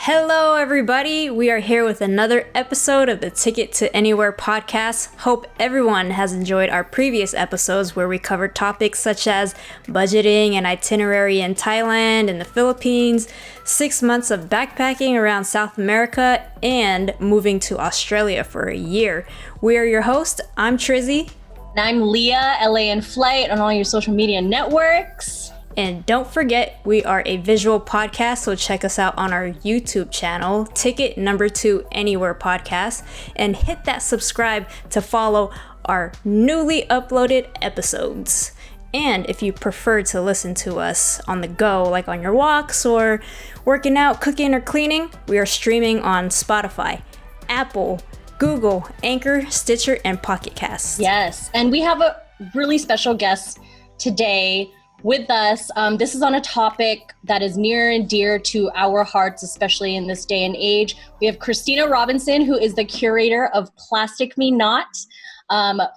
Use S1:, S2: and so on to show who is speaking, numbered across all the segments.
S1: Hello, everybody. We are here with another episode of the Ticket to Anywhere podcast. Hope everyone has enjoyed our previous episodes where we covered topics such as budgeting and itinerary in Thailand and the Philippines, 6 months of backpacking around South America, and moving to Australia for a year. We are your hosts. I'm Trizzy.
S2: And I'm Leah, LA in Flight on all your social media networks.
S1: And don't forget, we are a visual podcast, so check us out on our YouTube channel, Ticket number 2 Anywhere Podcast, and hit that subscribe to follow our newly uploaded episodes. And if you prefer to listen to us on the go, like on your walks or working out, cooking, or cleaning, we are streaming on Spotify, Apple, Google, Anchor, Stitcher, and Pocket Casts.
S2: Yes, and we have a really special guest today with us. This is on a topic that is near and dear to our hearts, especially in this day and age. We have Cristina Robinson, who is the curator of Plastic Me Not.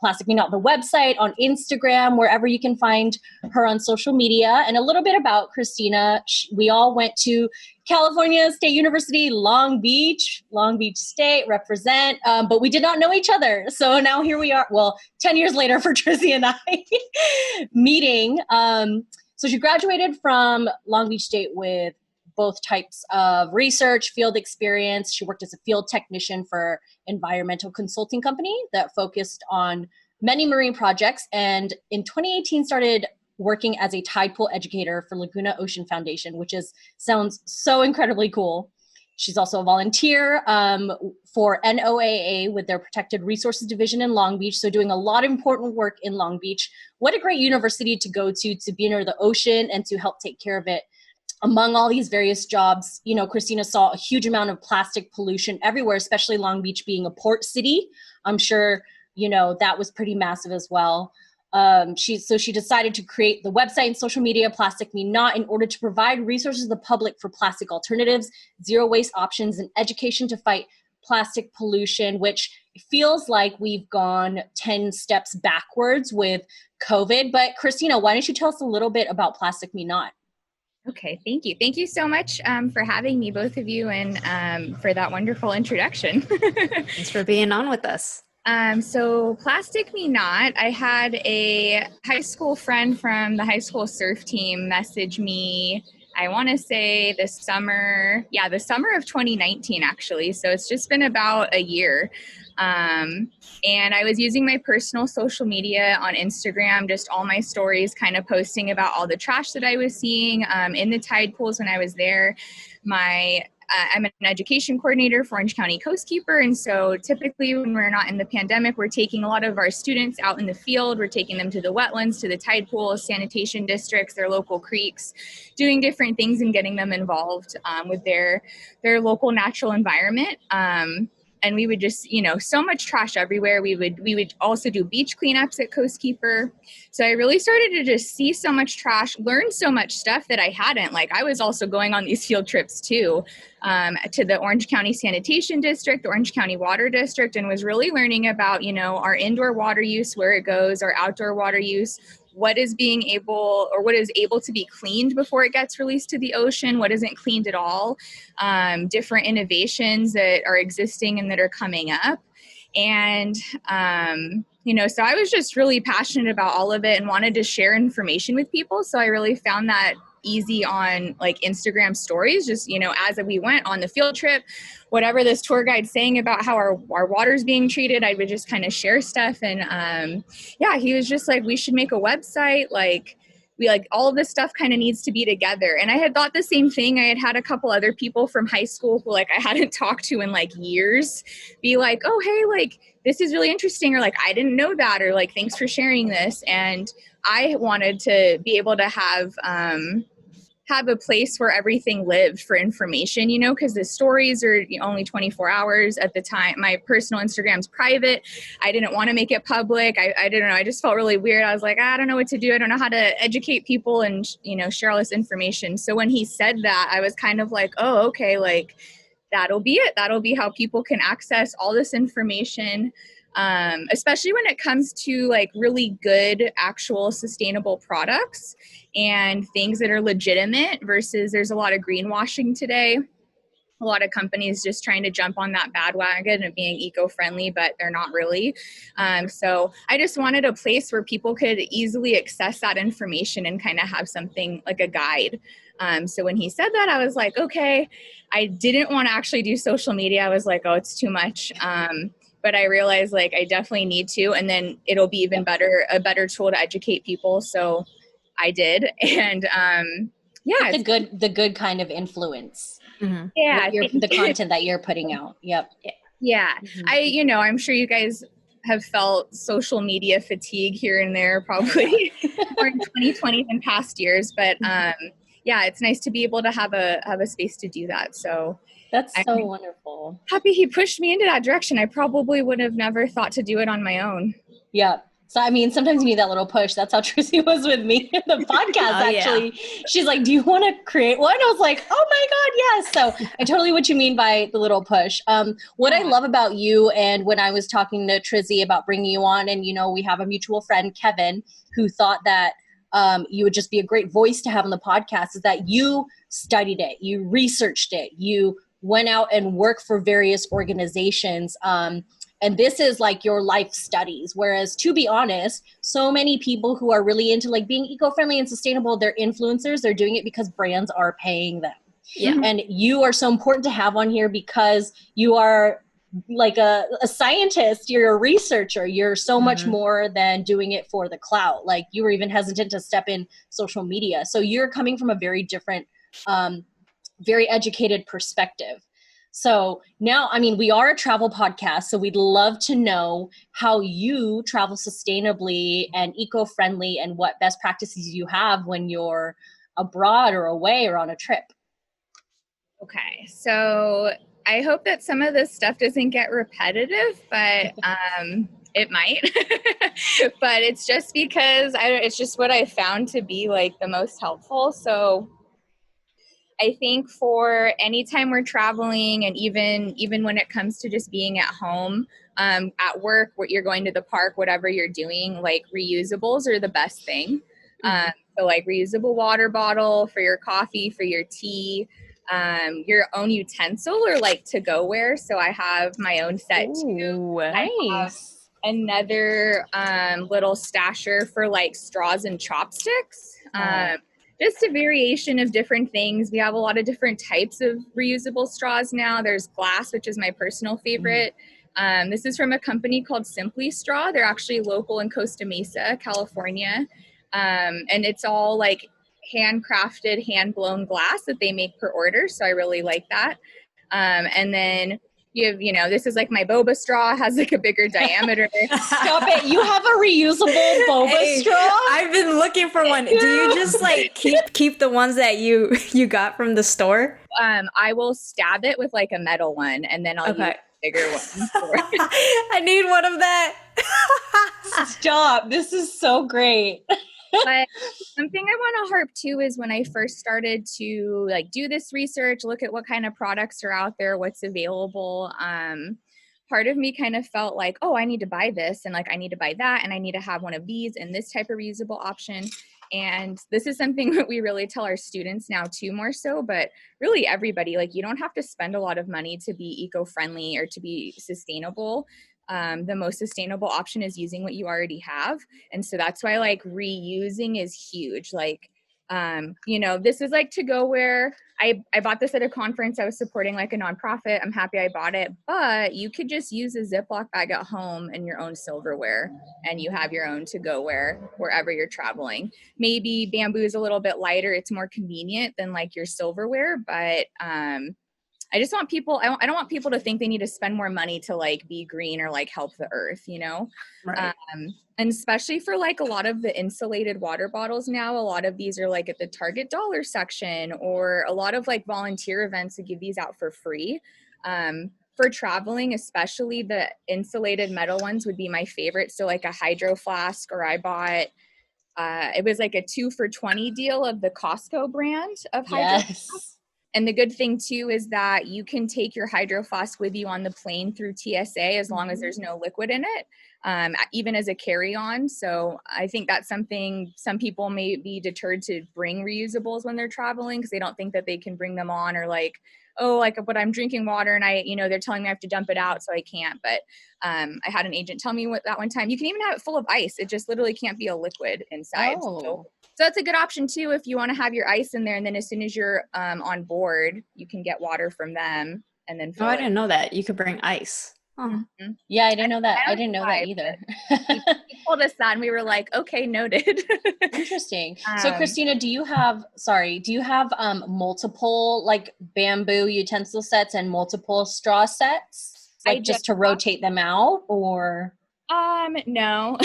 S2: Plastic Me Not, the website, on Instagram, wherever you can find her on social media. And a little bit about Christina. We all went to California State University, Long Beach State, represent, but we did not know each other. So now here we are, 10 years later for Trizzy and I meeting. So she graduated from Long Beach State with both types of research, field experience. She worked as a field technician for environmental consulting company that focused on many marine projects. And in 2018 started working as a tide pool educator for Laguna Ocean Foundation, which sounds so incredibly cool. She's also a volunteer for NOAA with their Protected Resources Division in Long Beach, so doing a lot of important work in Long Beach. What a great university to go to be near the ocean and to help take care of it. Among all these various jobs, Christina saw a huge amount of plastic pollution everywhere, especially Long Beach being a port city. I'm sure, that was pretty massive as well. She decided to create the website and social media Plastic Me Not in order to provide resources to the public for plastic alternatives, zero waste options, and education to fight plastic pollution, which feels like we've gone 10 steps backwards with COVID. But Christina, why don't you tell us a little bit about Plastic Me Not?
S3: Okay, thank you. Thank you so much for having me, both of you, and for that wonderful introduction.
S1: Thanks for being on with us.
S3: So Plastic Me Not, I had a high school friend from the high school surf team message me, I want to say the summer of 2019, actually. So it's just been about a year. And I was using my personal social media on Instagram, just all my stories, kind of posting about all the trash that I was seeing in the tide pools when I was there. I'm an education coordinator for Orange County Coastkeeper. And so typically when we're not in the pandemic, we're taking a lot of our students out in the field. We're taking them to the wetlands, to the tide pools, sanitation districts, their local creeks, doing different things and getting them involved with their local natural environment. And we would just, so much trash everywhere. We would also do beach cleanups at Coastkeeper. So I really started to just see so much trash, learn so much stuff that I hadn't. Like, I was also going on these field trips too, to the Orange County Sanitation District, the Orange County Water District, and was really learning about, our indoor water use, where it goes, our outdoor water use, what is able to be cleaned before it gets released to the ocean, what isn't cleaned at all, different innovations that are existing and that are coming up. And, so I was just really passionate about all of it and wanted to share information with people. So I really found that easy on like Instagram stories, just, as we went on the field trip, whatever this tour guide's saying about how our water's being treated, I would just kind of share stuff. And he was just like, we should make a website. All of this stuff kind of needs to be together. And I had thought the same thing. I had a couple other people from high school who I hadn't talked to in years be like, oh, hey, this is really interesting. Or I didn't know that. Or thanks for sharing this. And I wanted to be able to have a place where everything lived for information, because the stories are only 24 hours at the time. My personal Instagram's private. I didn't want to make it public. I didn't know. I just felt really weird. I was like, I don't know what to do. I don't know how to educate people and, share all this information. So when he said that, I was kind of like, oh, okay, that'll be it. That'll be how people can access all this information. Especially when it comes to really good, actual sustainable products and things that are legitimate versus there's a lot of greenwashing today. a lot of companies just trying to jump on that bandwagon of being eco-friendly, but they're not really. So I just wanted a place where people could easily access that information and kind of have something like a guide. So when he said that, I was like, okay. I didn't want to actually do social media. I was like, oh, it's too much. But I realized like I definitely need to, and then it'll be even better, a better tool to educate people. So I did. And yeah,
S2: the good kind of influence.
S1: Mm-hmm.
S3: Yeah,
S2: The content that you're putting out. Yep.
S3: Yeah. I'm sure you guys have felt social media fatigue here and there, probably more in 2020 than past years. But yeah, it's nice to be able to have a space to do that. So
S2: that's so
S3: I'm
S2: wonderful.
S3: Happy he pushed me into that direction. I probably would have never thought to do it on my own.
S2: Yeah. So, I mean, sometimes you need that little push. That's how Trizzy was with me in the podcast, actually. Yeah. She's like, do you want to create one? I was like, oh my God, yes. So I totally what you mean by the little push. What I love about you, and when I was talking to Trizzy about bringing you on, and, we have a mutual friend, Kevin, who thought that you would just be a great voice to have on the podcast, is that you studied it, you researched it, you went out and worked for various organizations, and this is like your life studies. Whereas, to be honest, so many people who are really into like being eco-friendly and sustainable, they're influencers. They're doing it because brands are paying them. Yeah. And you are so important to have on here because you are like a scientist, you're a researcher, you're so much more than doing it for the clout. Like, you were even hesitant to step in social media. So you're coming from a very different, very educated perspective. So now, I mean, we are a travel podcast, so we'd love to know how you travel sustainably and eco-friendly and what best practices you have when you're abroad or away or on a trip.
S3: Okay, so I hope that some of this stuff doesn't get repetitive, but it might. But it's just because it's just what I found to be like the most helpful. So I think for anytime we're traveling, and even when it comes to just being at home, at work, what you're going to the park, whatever you're doing, like reusables are the best thing. So like reusable water bottle for your coffee, for your tea, your own utensil or like to-go-ware. So I have my own set too.
S2: Nice.
S3: Another little stasher for like straws and chopsticks. Just a variation of different things. We have a lot of different types of reusable straws now. There's glass, which is my personal favorite. This is from a company called Simply Straw. They're actually local in Costa Mesa, California. And it's all like handcrafted, hand-blown glass that they make per order. So I really like that. And then you have, this is like my boba straw, has like a bigger diameter.
S2: Stop it. You have a reusable boba straw?
S1: I've been looking for one. Yeah. Do you just like keep the ones that you got from the store?
S3: I will stab it with like a metal one, and then I'll use a bigger one.
S1: I need one of that.
S2: Stop. This is so great.
S3: But something I want to harp to is when I first started to like do this research, look at what kind of products are out there, what's available. Part of me kind of felt like, oh, I need to buy this, and like I need to buy that, and I need to have one of these and this type of reusable option. And this is something that we really tell our students now too, more so, but really everybody, like you don't have to spend a lot of money to be eco-friendly or to be sustainable. The most sustainable option is using what you already have. And so that's why like reusing is huge. Like, this is like to-go-ware. I bought this at a conference. I was supporting like a nonprofit. I'm happy I bought it, but you could just use a Ziploc bag at home and your own silverware, and you have your own to-go-ware wherever you're traveling. Maybe bamboo is a little bit lighter. It's more convenient than like your silverware, but I just want people, I don't want people to think they need to spend more money to like be green or like help the earth,
S1: Right.
S3: And especially for like a lot of the insulated water bottles now, a lot of these are like at the Target dollar section, or a lot of like volunteer events that give these out for free. For traveling, especially the insulated metal ones would be my favorite. So like a hydro flask, or I bought, it was like a 2 for $20 deal of the Costco brand of hydro flask. And the good thing too is that you can take your Hydro Flask with you on the plane through TSA as long as there's no liquid in it, even as a carry-on. So I think that's something some people may be deterred to bring reusables when they're traveling because they don't think that they can bring them on, or like, oh, like, but I'm drinking water and they're telling me I have to dump it out, so I can't. But I had an agent tell me that one time, you can even have it full of ice. It just literally can't be a liquid inside.
S2: Oh.
S3: So that's a good option too if you want to have your ice in there, and then as soon as you're on board, you can get water from them and then fill
S1: I
S3: it.
S1: didn't know that. You could bring ice. Oh.
S3: Mm-hmm.
S2: Yeah, I didn't know that. I didn't know that either.
S3: He told us that and we were like, okay, noted.
S2: Interesting. So Christina, do you have multiple like bamboo utensil sets and multiple straw sets? Like just to rotate them out, or?
S3: No.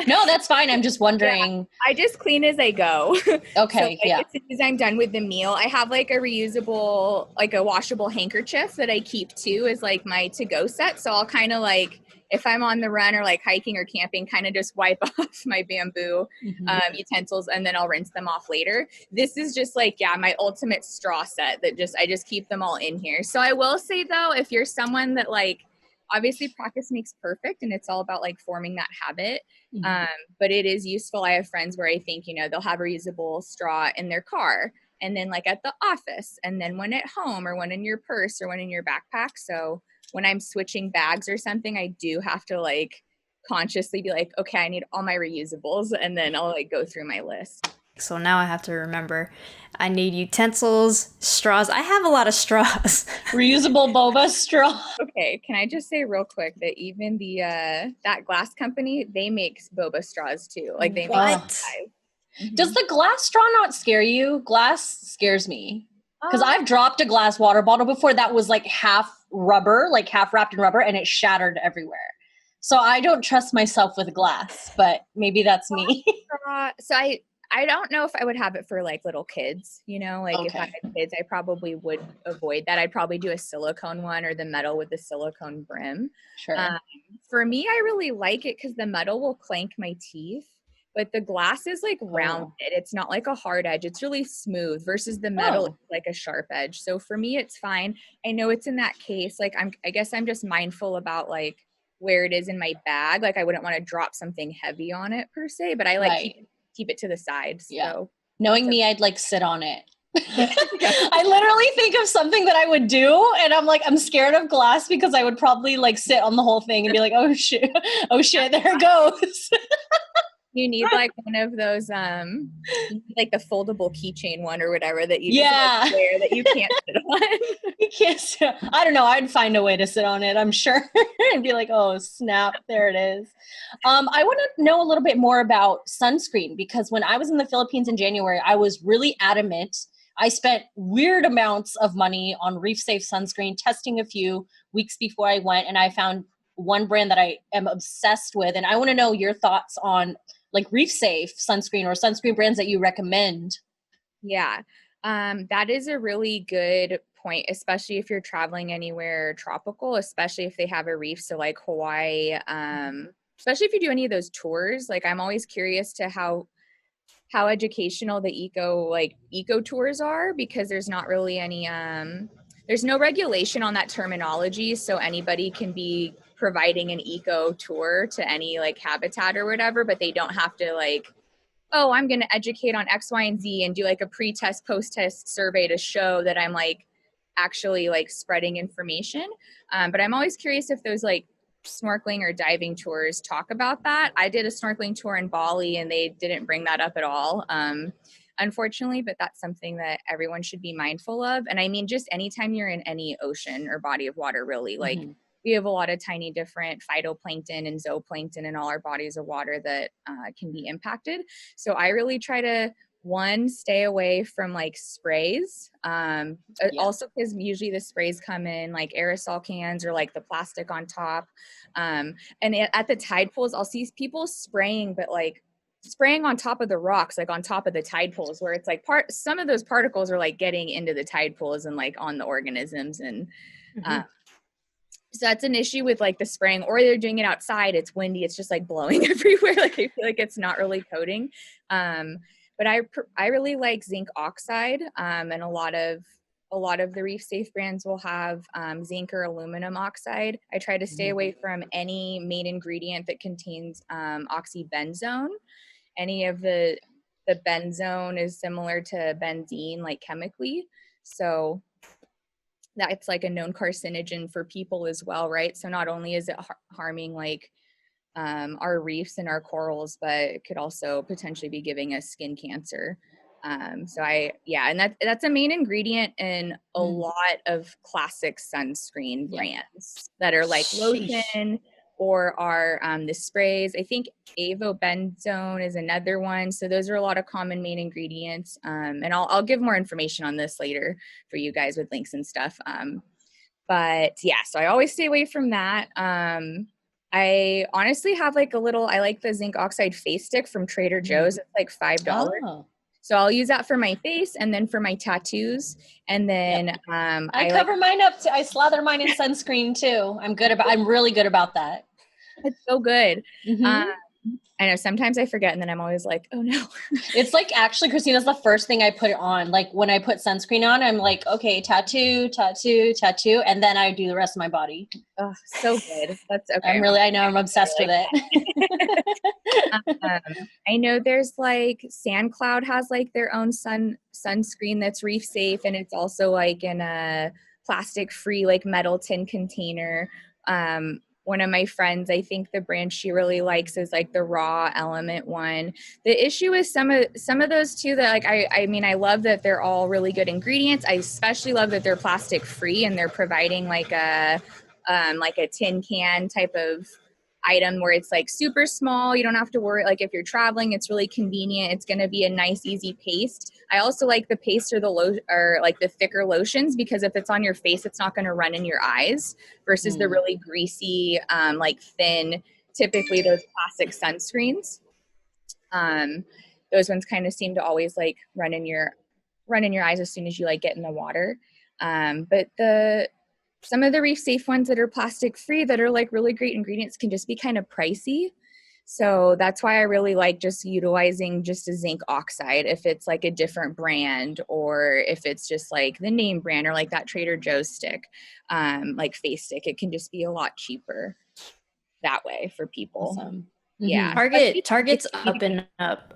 S2: No, that's fine. I'm just wondering.
S3: Yeah, I just clean as I go.
S2: Okay.
S3: So, as soon as I'm done with the meal, I have like a reusable, like a washable handkerchief that I keep too as like my to-go set. So I'll kind of like, if I'm on the run or like hiking or camping, kind of just wipe off my bamboo utensils and then I'll rinse them off later. This is just like, my ultimate straw set that I just keep them all in here. So I will say though, if you're someone that like, obviously practice makes perfect and it's all about like forming that habit. But it is useful. I have friends where I think, they'll have a reusable straw in their car and then like at the office and then one at home or one in your purse or one in your backpack. So when I'm switching bags or something, I do have to like consciously be like, okay, I need all my reusables. And then I'll like go through my list.
S1: So now I have to remember I need utensils, straws. I have a lot of straws.
S2: Reusable boba straw.
S3: Okay, can I just say real quick that even the that glass company, they make boba straws too. Like they make
S2: Does the glass straw not scare you? Glass scares me. Because I've dropped a glass water bottle before that was like half rubber, like half wrapped in rubber, and it shattered everywhere. So I don't trust myself with glass, but maybe that's me.
S3: So I don't know if I would have it for like little kids, like if I had kids, I probably would avoid that. I'd probably do a silicone one or the metal with the silicone brim.
S2: Sure.
S3: For me, I really like it because the metal will clank my teeth, but the glass is like rounded. It's not like a hard edge. It's really smooth versus the metal is like a sharp edge. So for me, it's fine. I know it's in that case. Like I guess I'm just mindful about like where it is in my bag. Like I wouldn't want to drop something heavy on it per se, but I like keep it to the side. So
S2: knowing me, I'd like sit on it. I literally think of something that I would do and I'm like, I'm scared of glass because I would probably like sit on the whole thing and be like, oh shit, there it goes.
S3: You need like one of those, like the foldable keychain one or whatever that you just like wear that you can't sit on.
S2: You can't sit. I don't know. I'd find a way to sit on it, I'm sure. And be like, oh, snap, there it is. I want to know a little bit more about sunscreen because when I was in the Philippines in January, I was really adamant. I spent weird amounts of money on Reef Safe sunscreen, testing a few weeks before I went, and I found one brand that I am obsessed with. And I want to know your thoughts on like Reef Safe sunscreen or sunscreen brands that you recommend.
S3: Yeah, that is a really good point, especially if you're traveling anywhere tropical, especially if they have a reef. So like Hawaii, especially if you do any of those tours, like I'm always curious to how educational the eco tours are because there's not really any, there's no regulation on that terminology. So anybody can be providing an eco tour to any like habitat or whatever, but they don't have to like, oh, I'm going to educate on X, Y, and Z and do like a pre-test, post-test survey to show that I'm like actually like spreading information. But I'm always curious if those like snorkeling or diving tours talk about that. I did a snorkeling tour in Bali and they didn't bring that up at all. Unfortunately, but that's something that everyone should be mindful of. And I mean, just anytime you're in any ocean or body of water, really, like we have a lot of tiny different phytoplankton and zooplankton in all our bodies of water that can be impacted. So I really try to, one, stay away from like sprays. Also because usually the sprays come in like aerosol cans or like the plastic on top. And at the tide pools, I'll see people spraying, but like spraying on top of the rocks, like on top of the tide pools, where it's like some of those particles are like getting into the tide pools and like on the organisms. And so that's an issue with like the spraying, or they're doing it outside. It's windy. It's just like blowing everywhere. Like I feel like it's not really coating. But I really like zinc oxide and a lot of a lot of the reef safe brands will have zinc or aluminum oxide. I try to stay away from any main ingredient that contains oxybenzone. Any of the benzone is similar to benzene, like chemically. So that's like a known carcinogen for people as well, right? So not only is it harming like our reefs and our corals, but it could also potentially be giving us skin cancer. And that's a main ingredient in a lot of classic sunscreen brands that are like lotion or are the sprays. I think avobenzone is another one. So those are a lot of common main ingredients. And I'll give more information on this later for you guys with links and stuff. But yeah, so I always stay away from that. I honestly have like I like the zinc oxide face stick from Trader Joe's. It's like $5.
S2: Oh.
S3: So I'll use that for my face and then for my tattoos. And then
S2: I cover mine up too. I slather mine in sunscreen too. I'm really good about that.
S3: It's so good. I know sometimes I forget and then I'm always like, oh no.
S2: It's like actually, Christina's the first thing I put it on. Like when I put sunscreen on, I'm like, okay, tattoo. And then I do the rest of my body.
S3: Oh, so good. That's okay.
S2: I'm obsessed with it.
S3: I know there's like SandCloud has like their own sunscreen that's reef safe. And it's also like in a plastic free, like metal tin container. One of my friends, I think the brand she really likes is like the Raw Element one. The issue is some of those too that like I mean I love that they're all really good ingredients. I especially love that they're plastic free and they're providing like a tin can type of item where it's like super small. You don't have to worry. Like if you're traveling, it's really convenient. It's going to be a nice, easy paste. I also like the paste or like the thicker lotions because if it's on your face, it's not going to run in your eyes versus the really greasy, like thin, typically those plastic sunscreens. Those ones kind of seem to always like run in your eyes as soon as you like get in the water. But some of the reef safe ones that are plastic free that are like really great ingredients can just be kind of pricey. So that's why I really like just utilizing just a zinc oxide if it's like a different brand or if it's just like the name brand or like that Trader Joe's stick, like face stick. It can just be a lot cheaper that way for people.
S2: Awesome.
S3: Yeah.
S1: Target's up and up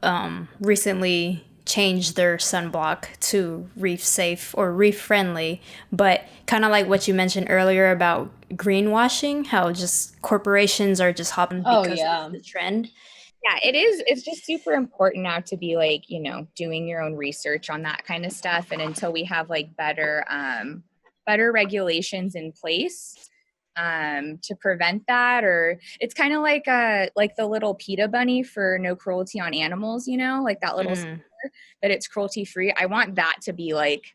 S1: recently changed their sunblock to reef safe or reef friendly, but kind of like what you mentioned earlier about greenwashing, how just corporations are just hopping because of the trend.
S3: Yeah, it is. It's just super important now to be like, doing your own research on that kind of stuff. And until we have like better regulations in place to prevent that, or it's kind of like the little PETA bunny for no cruelty on animals, like that little that it's cruelty free. I want that to be like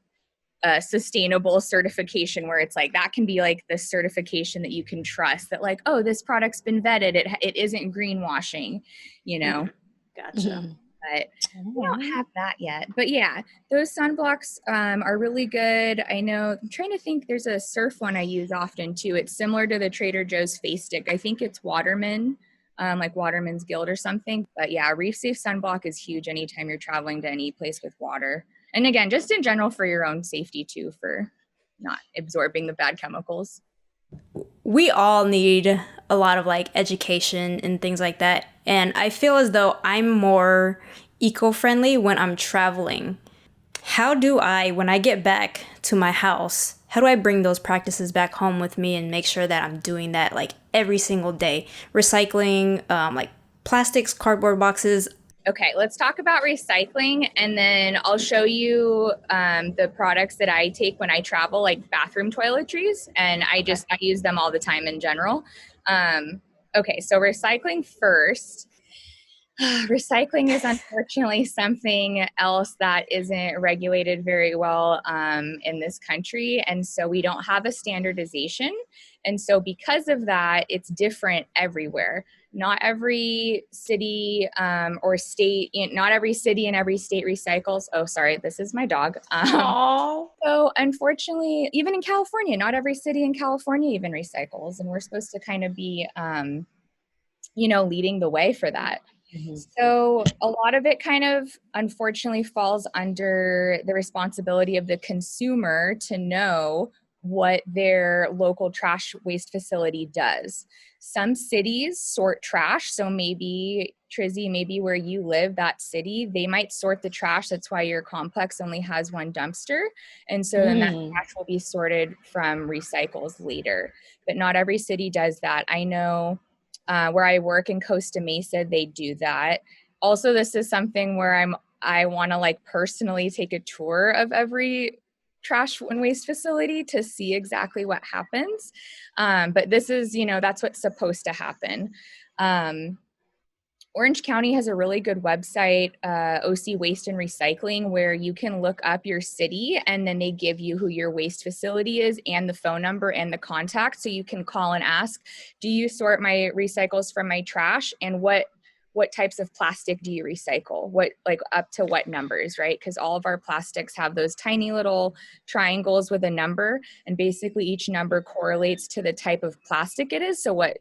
S3: a sustainable certification where it's like that can be like the certification that you can trust that like, oh, this product's been vetted. It isn't greenwashing,
S1: Gotcha.
S3: But we don't have that yet. But yeah, those sunblocks are really good. I know, I'm trying to think, there's a surf one I use often too. It's similar to the Trader Joe's face stick. I think it's Waterman, like Waterman's Guild or something. But yeah, reef safe sunblock is huge anytime you're traveling to any place with water. And again, just in general for your own safety too, for not absorbing the bad chemicals.
S1: We all need a lot of like education and things like that. And I feel as though I'm more eco-friendly when I'm traveling. How do I, when I get back to my house, how do I bring those practices back home with me and make sure that I'm doing that like every single day? Recycling, like plastics, cardboard boxes.
S3: Okay, let's talk about recycling, and then I'll show you the products that I take when I travel, like bathroom toiletries, and I use them all the time in general. Okay, so recycling first. Recycling is unfortunately something else that isn't regulated very well in this country, and so we don't have a standardization. And so because of that, it's different everywhere. Not every city or state, not every city and every state recycles. Oh, sorry, this is my dog. So unfortunately, even in California, not every city in California even recycles. And we're supposed to kind of be, leading the way for that. So a lot of it kind of unfortunately falls under the responsibility of the consumer to know what their local trash waste facility does. Some cities sort trash, so maybe Trizzy, maybe where you live, that city, they might sort the trash. That's why your complex only has one dumpster. And so then that trash will be sorted from recycles later. But not every city does that. I know where I work in Costa Mesa, they do that. Also, this is something where I want to like personally take a tour of every trash and waste facility to see exactly what happens. But this is, that's what's supposed to happen. Orange County has a really good website, OC Waste and Recycling, where you can look up your city and then they give you who your waste facility is and the phone number and the contact. So you can call and ask, do you sort my recycles from my trash? And what types of plastic do you recycle? What, like up to what numbers, right? Because all of our plastics have those tiny little triangles with a number, and basically each number correlates to the type of plastic it is. So what,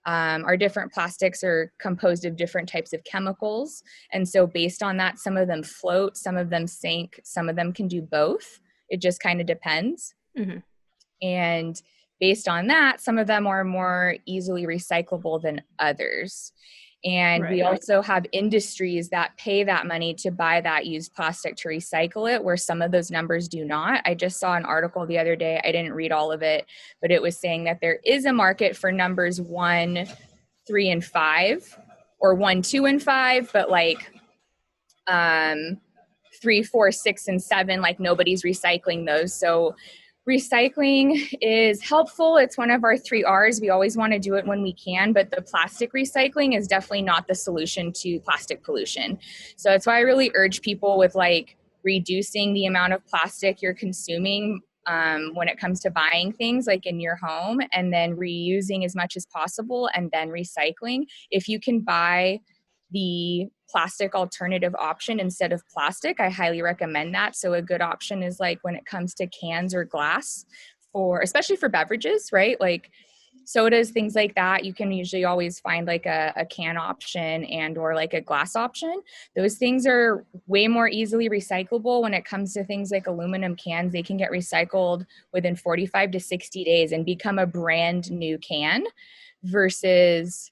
S3: our different plastics are composed of different types of chemicals. And so based on that, some of them float, some of them sink, some of them can do both. It just kind of depends. And based on that, some of them are more easily recyclable than others. And we also have industries that pay that money to buy that used plastic to recycle it, where some of those numbers do not. I just saw an article the other day. I didn't read all of it, but it was saying that there is a market for numbers 1, 3, and 5, or 1, 2, and 5, but like 3, 4, 6, and 7, like nobody's recycling those. So recycling is helpful. It's one of our 3 R's. We always want to do it when we can, but the plastic recycling is definitely not the solution to plastic pollution. So that's why I really urge people with like reducing the amount of plastic you're consuming when it comes to buying things like in your home, and then reusing as much as possible and then recycling. If you can buy the plastic alternative option instead of plastic, I highly recommend that. So a good option is like when it comes to cans or glass, especially for beverages, right? Like sodas, things like that, you can usually always find like a can option and or like a glass option. Those things are way more easily recyclable. When it comes to things like aluminum cans, they can get recycled within 45 to 60 days and become a brand new can, versus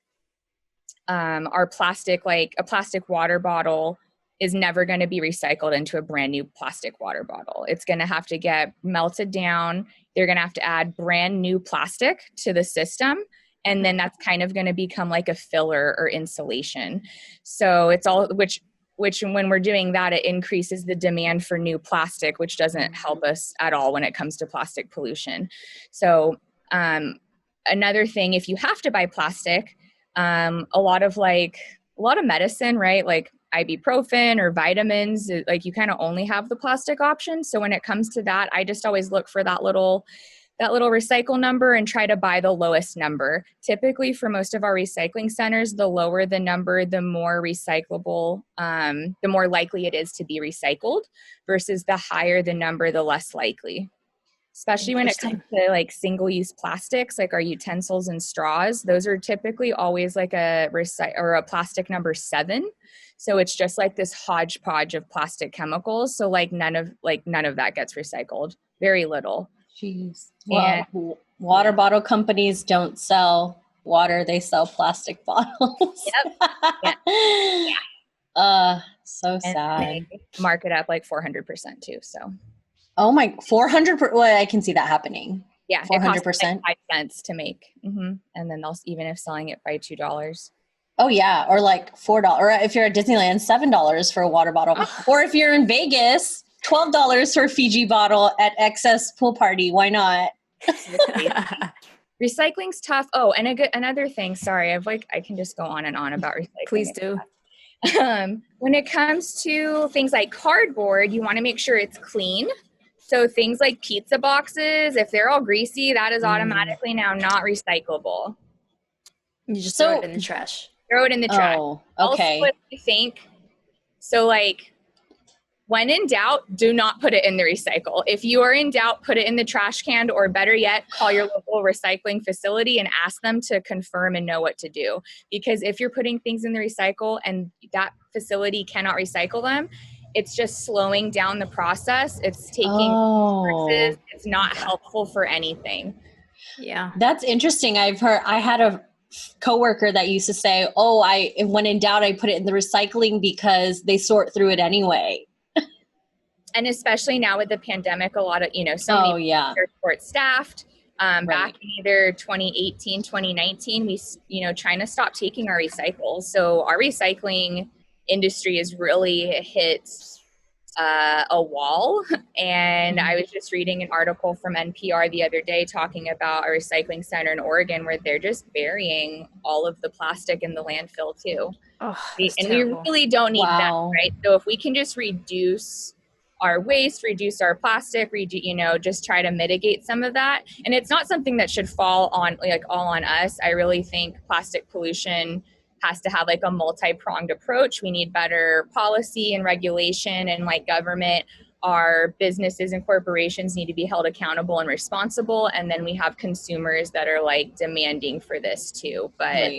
S3: our plastic, like a plastic water bottle is never going to be recycled into a brand new plastic water bottle. It's going to have to get melted down. They're going to have to add brand new plastic to the system. And then that's kind of going to become like a filler or insulation. So it's all, which when we're doing that, it increases the demand for new plastic, which doesn't help us at all when it comes to plastic pollution. So another thing, if you have to buy plastic, a lot of medicine, right? Like ibuprofen or vitamins, like you kind of only have the plastic option. So when it comes to that, I just always look for that little recycle number and try to buy the lowest number. Typically for most of our recycling centers, the lower the number, the more recyclable, the more likely it is to be recycled, versus the higher the number, the less likely. Especially when it comes to like single-use plastics, like our utensils and straws, those are typically always like a plastic number 7. So it's just like this hodgepodge of plastic chemicals. So like none of that gets recycled. Very little.
S2: Jeez. Well, water bottle companies don't sell water; they sell plastic bottles.
S3: Yep. Yeah.
S2: So sad.
S3: They mark it up like 400% too. So.
S2: Oh my, 400%. Well, I can see that happening.
S3: Yeah.
S2: 400%.
S3: It costs like 5 cents to make. And then they'll, even if selling it by $2.
S2: Oh yeah. Or like $4. Or if you're at Disneyland, $7 for a water bottle. Or if you're in Vegas, $12 for a Fiji bottle at Excess Pool Party. Why not?
S3: Recycling's tough. Oh, and another thing, sorry, I can just go on and on about recycling.
S1: Please do.
S3: When it comes to things like cardboard, you want to make sure it's clean. So things like pizza boxes, if they're all greasy, that is automatically now not recyclable.
S1: You just throw it in the trash.
S3: Throw it in the trash.
S2: Oh, okay.
S3: Also, what I think, so like when in doubt, do not put it in the recycle. If you are in doubt, put it in the trash can, or better yet, call your local recycling facility and ask them to confirm and know what to do. Because if you're putting things in the recycle and that facility cannot recycle them, it's just slowing down the process. It's taking resources. It's not helpful for anything.
S1: Yeah.
S2: That's interesting. I had a coworker that used to say, when in doubt, I put it in the recycling because they sort through it anyway.
S3: And especially now with the pandemic, a lot of, so many people are short-staffed. Back in either 2018, 2019, China stopped taking our recycles. So our recycling industry has really hit a wall. And I was just reading an article from NPR the other day talking about a recycling center in Oregon where they're just burying all of the plastic in the landfill too.
S1: We
S3: really don't need that, right? So if we can just reduce our waste, reduce our plastic, just try to mitigate some of that. And it's not something that should fall on all on us. I really think plastic pollution has to have a multi-pronged approach. We need better policy and regulation, and government, our businesses and corporations need to be held accountable and responsible. And then we have consumers that are demanding for this too. But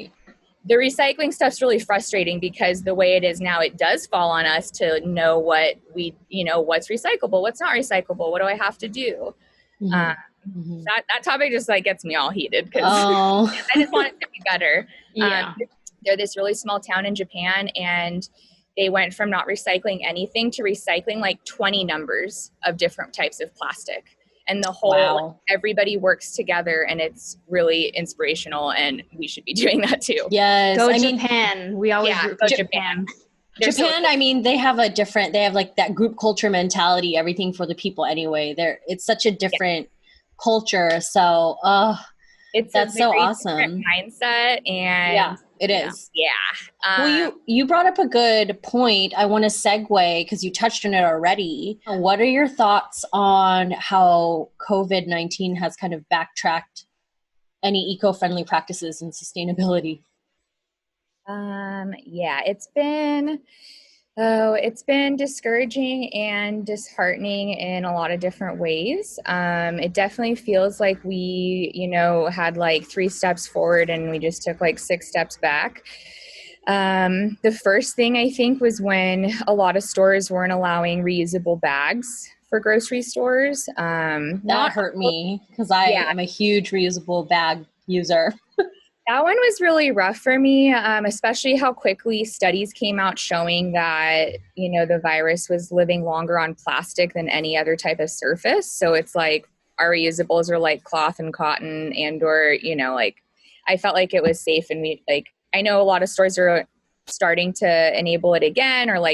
S3: the recycling stuff's really frustrating because the way it is now, it does fall on us to know what's recyclable, what's not recyclable, what do I have to do? That topic just gets me all heated because I just want it to be better. They're this really small town in Japan, and they went from not recycling anything to recycling 20 numbers of different types of plastic. And the whole, everybody works together, and it's really inspirational, and we should be doing that too.
S2: Yes.
S1: Japan. We always
S3: go Japan.
S2: Japan, they have that group culture mentality, everything for the people anyway. It's such a different culture. So, that's so awesome.
S3: Mindset, and
S2: it is.
S3: Yeah.
S2: Well, you brought up a good point. I want to segue because you touched on it already. What are your thoughts on how COVID-19 has kind of backtracked any eco-friendly practices and sustainability?
S3: It's been discouraging and disheartening in a lot of different ways. It definitely feels like we, had 3 steps forward and we just took 6 steps back. The first thing I think was when a lot of stores weren't allowing reusable bags for grocery stores.
S2: That hurt me because I'm a huge reusable bag user.
S3: That one was really rough for me, especially how quickly studies came out showing that, the virus was living longer on plastic than any other type of surface. So it's our reusables are cloth and cotton or, I felt like it was safe. And I know a lot of stores are starting to enable it again, or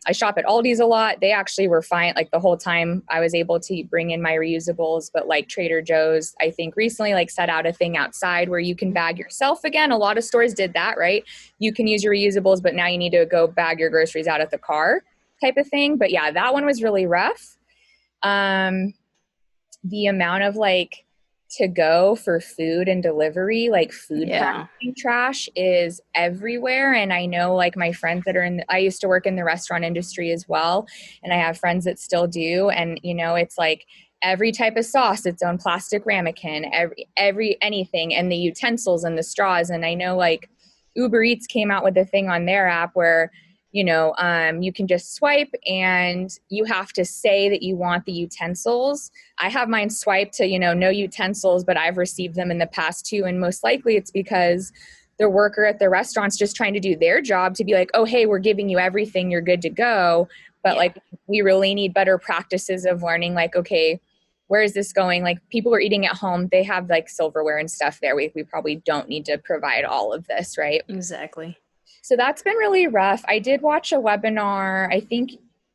S3: I shop at Aldi's a lot. They actually were fine. The whole time I was able to bring in my reusables, but Trader Joe's, I think recently set out a thing outside where you can bag yourself again. A lot of stores did that, right? You can use your reusables, but now you need to go bag your groceries out at the car type of thing. But yeah, that one was really rough. The amount of to go for food and delivery, food packaging trash is everywhere. And I know my friends that are I used to work in the restaurant industry as well. And I have friends that still do. And, it's every type of sauce, its own plastic ramekin, every anything, and the utensils and the straws. And I know Uber Eats came out with a thing on their app where, you can just swipe and you have to say that you want the utensils. I have mine swiped to, no utensils, but I've received them in the past too. And most likely it's because the worker at the restaurant's just trying to do their job to be oh, hey, we're giving you everything, you're good to go. But we really need better practices of learning, okay, where is this going? People are eating at home. They have silverware and stuff there. We probably don't need to provide all of this, right?
S1: Exactly.
S3: So that's been really rough. I did watch a webinar, I think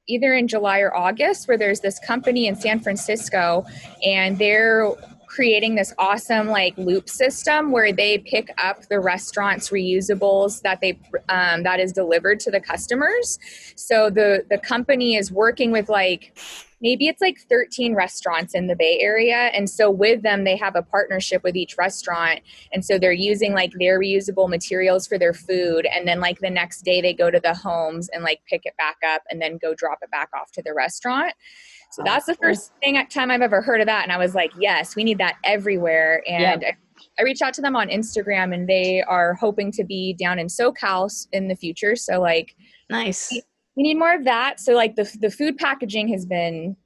S3: either in July or August, where there's this company in San Francisco, and they're creating this awesome loop system where they pick up the restaurant's reusables that that is delivered to the customers. So the company is working with maybe it's like 13 restaurants in the Bay Area. And so with them, they have a partnership with each restaurant. And so they're using like their reusable materials for their food. And then like the next day they go to the homes and like pick it back up and then go drop it back off to the restaurant. So that's the first time I've ever heard of that. And I was like, yes, we need that everywhere. And I reached out to them on Instagram, and they are hoping to be down in SoCal in the future. So like,
S1: nice.
S3: We need more of that. So like the food packaging has been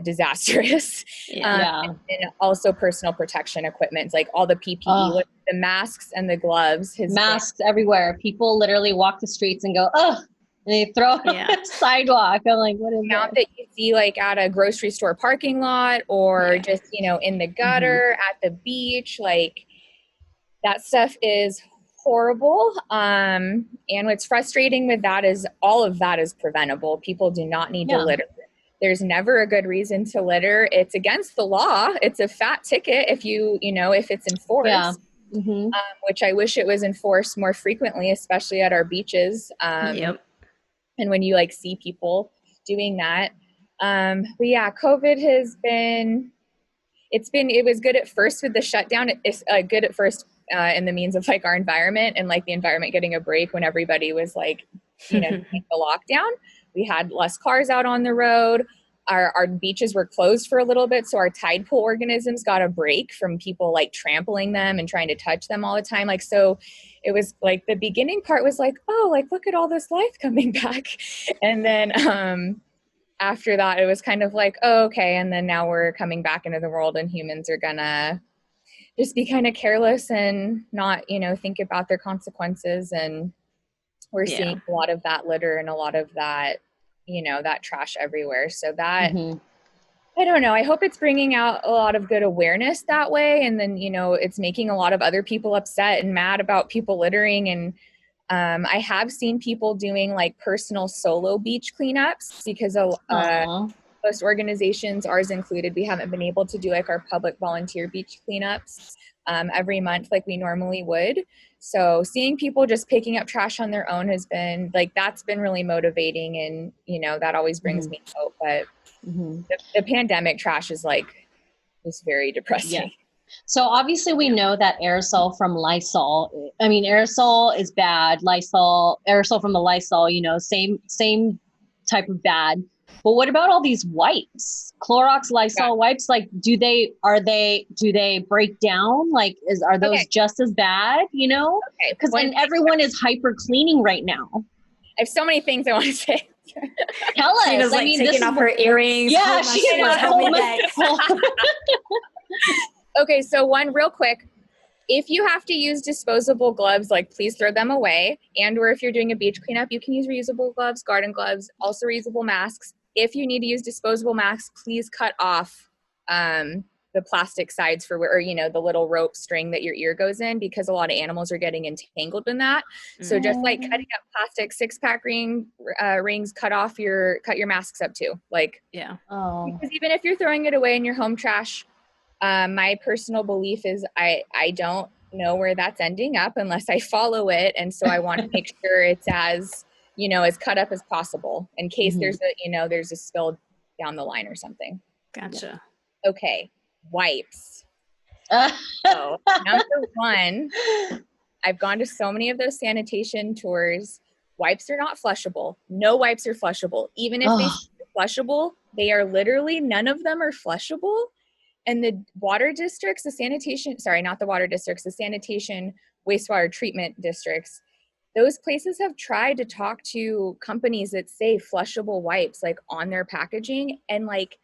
S3: disastrous. And also personal protection equipment, like all the PPE, with the masks and the gloves.
S2: Masks everywhere. People literally walk the streets and go, oh, and they throw it on the sidewalk. I'm like, what is
S3: that you see like at a grocery store parking lot or just, you know, in the gutter, at the beach, like that stuff is horrible. And what's frustrating with that is all of that is preventable. People do not need to litter. There's never a good reason to litter. It's against the law. It's a fat ticket if if it's enforced, which I wish it was enforced more frequently, especially at our beaches. And when you like see people doing that. But yeah, COVID has been, it was good at first with the shutdown. It's good at first in the means of like our environment and like the environment getting a break when everybody was like, the lockdown. We had less cars out on the road. Our beaches were closed for a little bit. So our tide pool organisms got a break from people like trampling them and trying to touch them all the time. Like, so it was like the beginning part was like, oh, like, look at all this life coming back. And then after that, it was kind of like, oh, okay. And then now we're coming back into the world and humans are gonna just be kind of careless and not, think about their consequences. And we're seeing a lot of that litter and a lot of that, that trash everywhere. So that, I don't know. I hope it's bringing out a lot of good awareness that way. And then, it's making a lot of other people upset and mad about people littering. And I have seen people doing like personal solo beach cleanups because most organizations, ours included, we haven't been able to do like our public volunteer beach cleanups every month like we normally would. So seeing people just picking up trash on their own has been like, that's been really motivating. And, that always brings me hope. But the pandemic trash is very depressing.
S2: Yeah. So obviously we know that aerosol from Lysol, aerosol is bad. Aerosol from the Lysol, same type of bad. But what about all these wipes? Clorox, Lysol wipes, like, do they break down? Like, are those just as bad, Because then everyone is hyper cleaning right now.
S3: I have so many things I want to say.
S2: Tell us.
S1: Christina's like taking off her earrings.
S2: Yeah, she's like,
S3: Okay, so one real quick. If you have to use disposable gloves, like please throw them away. And or if you're doing a beach cleanup, you can use reusable gloves, garden gloves, also reusable masks. If you need to use disposable masks, please cut off the plastic sides for where, the little rope string that your ear goes in, because a lot of animals are getting entangled in that. So just like cutting up plastic 6-pack rings, cut your masks up too. Because even if you're throwing it away in your home trash, my personal belief is I don't know where that's ending up unless I follow it. And so I want to make sure it's as cut up as possible in case there's a spill down the line or something.
S1: Gotcha.
S3: Okay. Wipes. So number one, I've gone to so many of those sanitation tours. Wipes are not flushable. No wipes are flushable. Even if they are flushable, they are literally, none of them are flushable. And the water districts, the sanitation wastewater treatment districts, those places have tried to talk to companies that say flushable wipes like on their packaging. And like,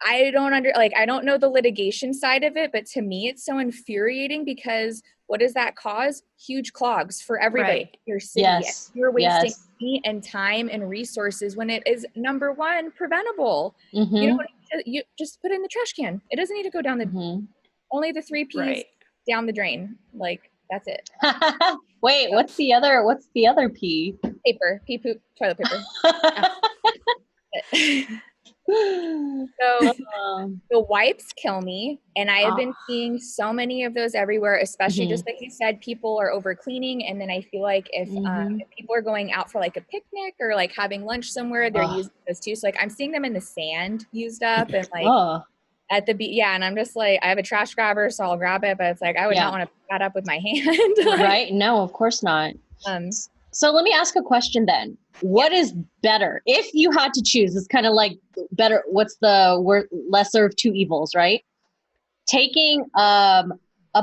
S3: I don't know the litigation side of it, but to me it's so infuriating because what does that cause? Huge clogs for everybody.
S1: Right.
S3: Your city.
S2: Yes.
S3: You're wasting money and time and resources when it is number one, preventable. You just put it in the trash can. It doesn't need to go down only the 3 P's down the drain. Like that's it.
S2: Wait, what's the other P?
S3: Paper, pee poop, toilet paper. So the wipes kill me. And I have been seeing so many of those everywhere, especially just like you said, people are over cleaning. And then I feel like if people are going out for like a picnic or like having lunch somewhere, they're using those too. So like I'm seeing them in the sand used up and like at the beach. Yeah. And I'm just like, I have a trash grabber, so I'll grab it. But it's like, I would not want to pick that up with my hand.
S2: Right. No, of course not. So let me ask a question then. What is better? If you had to choose, it's kind of like better. What's the lesser of two evils, right? Taking a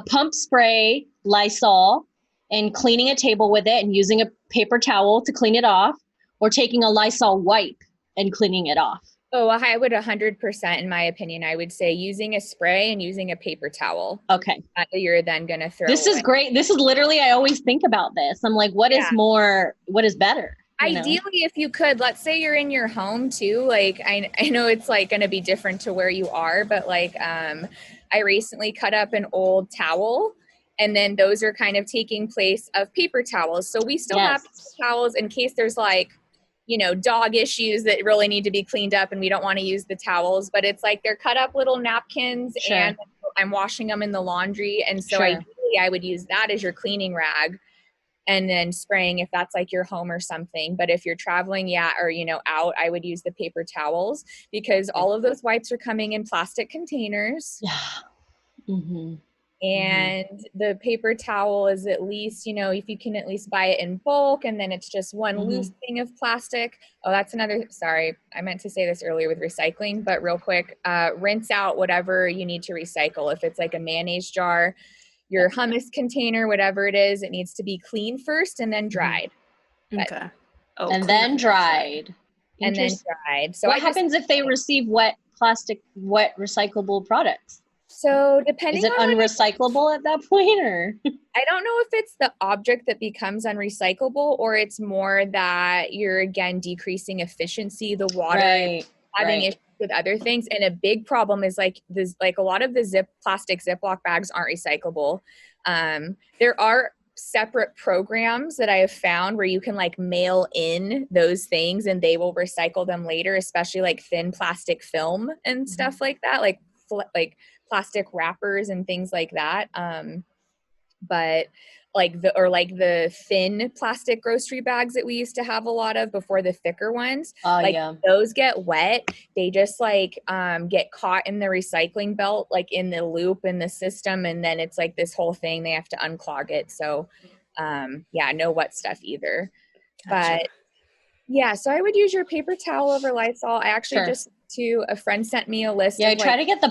S2: pump spray Lysol and cleaning a table with it and using a paper towel to clean it off, or taking a Lysol wipe and cleaning it off.
S3: Oh, I would 100%, in my opinion, I would say using a spray and using a paper towel.
S2: Okay.
S3: That you're then going to throw
S2: This is great. This is literally, I always think about this. I'm like, what is better?
S3: Ideally, if you could, let's say you're in your home too. Like, I know it's like going to be different to where you are, but like, I recently cut up an old towel, and then those are kind of taking place of paper towels. So we still have towels in case there's like, dog issues that really need to be cleaned up and we don't want to use the towels, but it's like they're cut up little napkins and I'm washing them in the laundry. And so ideally I would use that as your cleaning rag and then spraying if that's like your home or something. But if you're traveling, or, out, I would use the paper towels because all of those wipes are coming in plastic containers. And the paper towel is at least, if you can at least buy it in bulk, and then it's just one loose thing of plastic. Oh, that's sorry, I meant to say this earlier with recycling, but real quick, rinse out whatever you need to recycle. If it's like a mayonnaise jar, your hummus container, whatever it is, it needs to be clean first and then dried.
S1: Okay.
S2: And then dried.
S3: And then dried. So
S2: what happens if they receive wet recyclable products?
S3: So depending
S2: on... Is it unrecyclable at that point, or?
S3: I don't know if it's the object that becomes unrecyclable or it's more that you're, again, decreasing efficiency, the water, having issues with other things. And a big problem is like this, like a lot of the plastic Ziploc bags aren't recyclable. There are separate programs that I have found where you can like mail in those things and they will recycle them later, especially like thin plastic film and stuff like that, like plastic wrappers and things like that. But like the thin plastic grocery bags that we used to have a lot of before the thicker ones, those get wet. They just like get caught in the recycling belt, like in the loop in the system. And then it's like this whole thing, they have to unclog it. So no wet stuff either. Gotcha. But so I would use your paper towel over Lysol. I actually a friend sent me a list.
S2: I try to get the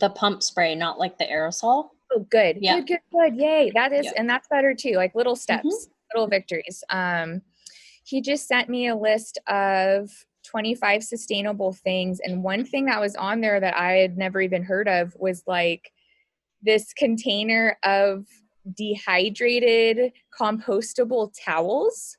S2: pump spray, not like the aerosol.
S3: Oh, good. Yeah. Good. Yay. That is, and that's better too. Like little steps, little victories. He just sent me a list of 25 sustainable things. And one thing that was on there that I had never even heard of was like this container of dehydrated compostable towels.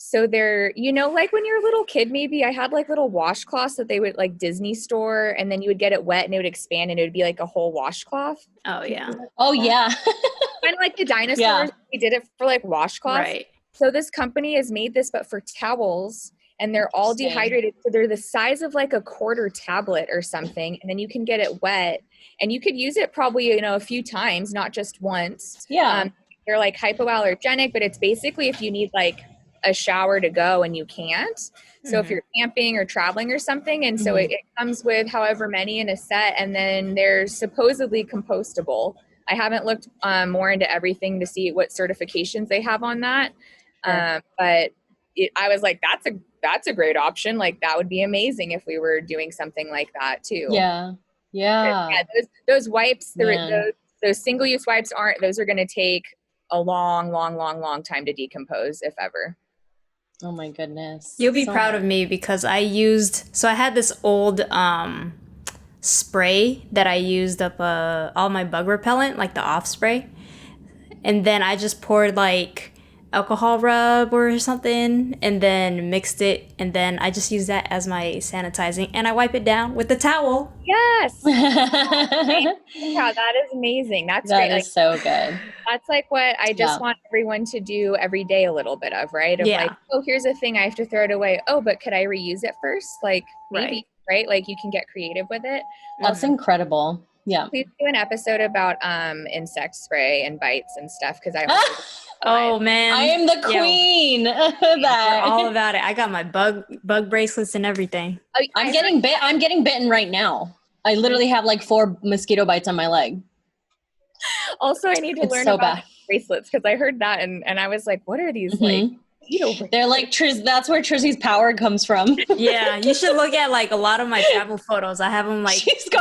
S3: So they're, like when you're a little kid, maybe I had like little washcloths that they would like Disney store, and then you would get it wet and it would expand and it would be like a whole washcloth.
S1: Oh yeah.
S2: Oh yeah.
S3: Kind of like the dinosaurs. We did it for like washcloths.
S1: Right.
S3: So this company has made this, but for towels, and they're all dehydrated. So they're the size of like a quarter tablet or something. And then you can get it wet and you could use it probably, a few times, not just once.
S2: Yeah.
S3: They're like hypoallergenic, but it's basically if you need like a shower to go and you can't. So if you're camping or traveling or something, and so it comes with however many in a set, and then they're supposedly compostable. I haven't looked more into everything to see what certifications they have on that. But I was like, that's a great option. Like that would be amazing if we were doing something like that too.
S2: Yeah.
S3: Those wipes, those single-use wipes those are going to take a long time to decompose, if ever.
S2: Oh my goodness.
S1: You'll be proud of me because I had this old spray that I used up all my bug repellent, like the off spray. And then I just poured like alcohol rub or something and then mixed it, and then I just use that as my sanitizing, and I wipe it down with the towel.
S3: Yes. That is amazing. That's great.
S2: That is so good.
S3: That's like what I just want everyone to do every day a little bit of, right? Like, oh, here's a thing, I have to throw it away. Oh, but could I reuse it first? Like maybe. right? Like you can get creative with it.
S2: That's incredible. Yeah.
S3: Please do an episode about insect spray and bites and stuff, because I also
S1: Oh man,
S2: I am the queen of
S1: we're
S2: that.
S1: all about it. I got my bug bracelets and everything.
S2: I'm getting bitten right now. I literally have like 4 mosquito bites on my leg.
S3: Also, I need to learn about bracelets, because I heard that and I was like, what are these like?
S2: They're like that's where Trizzy's power comes from.
S1: Yeah, you should look at like a lot of my travel photos. I have them like wrist,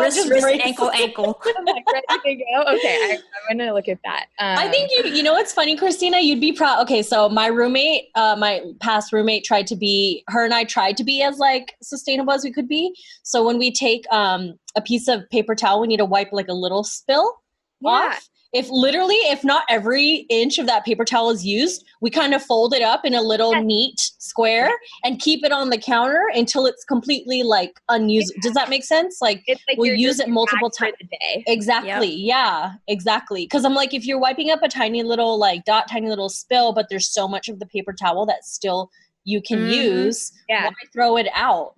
S1: ankle.
S3: I'm like ready to go. Okay, I'm gonna look at that.
S2: I think you know what's funny, Christina? You'd be proud. Okay, so my roommate, my past roommate, her and I tried to be as like sustainable as we could be. So when we take a piece of paper towel, we need to wipe like a little spill off. If not every inch of that paper towel is used, we kind of fold it up in a little neat square and keep it on the counter until it's completely like unusable. Does that make sense? Like, we'll use it multiple times a day. Exactly. Yep. Yeah, exactly. Because I'm like, if you're wiping up a tiny little like tiny little spill, but there's so much of the paper towel that still you can use, why throw it out?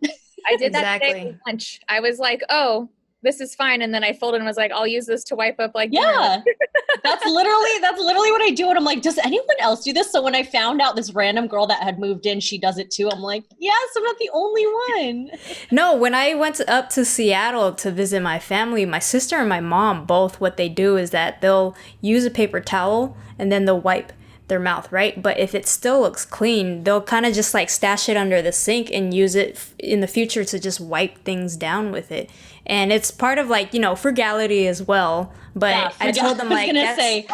S3: I did that today with lunch. I was like, oh, this is fine. And then I folded and was like, I'll use this to wipe up like
S2: that's literally what I do. And I'm like, does anyone else do this? So when I found out this random girl that had moved in, she does it too. I'm like, yes, I'm not the only one.
S1: No, when I went up to Seattle to visit my family, my sister and my mom, both, what they do is that they'll use a paper towel and then they'll wipe their mouth, right? But if it still looks clean, they'll kind of just like stash it under the sink and use it in the future to just wipe things down with it. And it's part of like, frugality as well. But I told them like,
S2: Asian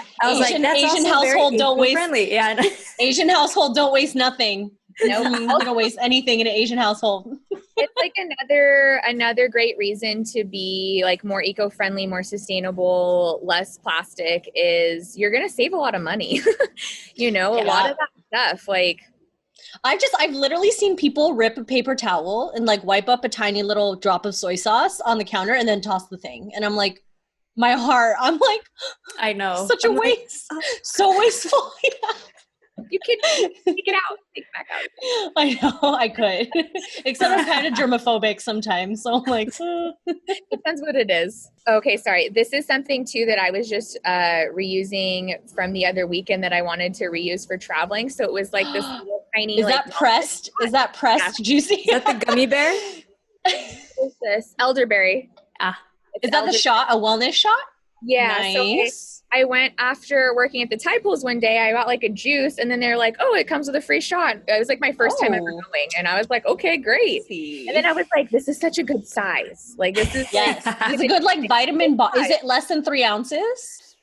S2: household don't waste. Friendly. Yeah, Asian household don't waste nothing. No, I'm not gonna waste anything in an Asian household.
S3: It's like another great reason to be like more eco-friendly, more sustainable, less plastic is you're gonna save a lot of money. A lot of that stuff. Like
S2: I've literally seen people rip a paper towel and like wipe up a tiny little drop of soy sauce on the counter and then toss the thing. And I'm like, my heart, I'm like,
S1: I know.
S2: Such a waste. So wasteful.
S3: You can take it out, take it back out.
S2: I know, I could. Except I'm kind of germophobic sometimes. So I'm like,
S3: Depends what it is. Okay, sorry. This is something too that I was just reusing from the other weekend that I wanted to reuse for traveling. So it was like this little tiny.
S2: Is that pressed? Is that pressed juicy?
S1: Is that the gummy bear?
S3: What is this? Elderberry.
S2: Is that the shot? A wellness shot?
S3: Yeah.
S2: Nice.
S3: So I went after working at the tide pools one day. I got like a juice, and then they're like, "Oh, it comes with a free shot." It was like my first time ever going, and I was like, "Okay, great." And then I was like, "This is such a good size. Like this is
S2: it's a good like vitamin. Is it less than 3 ounces?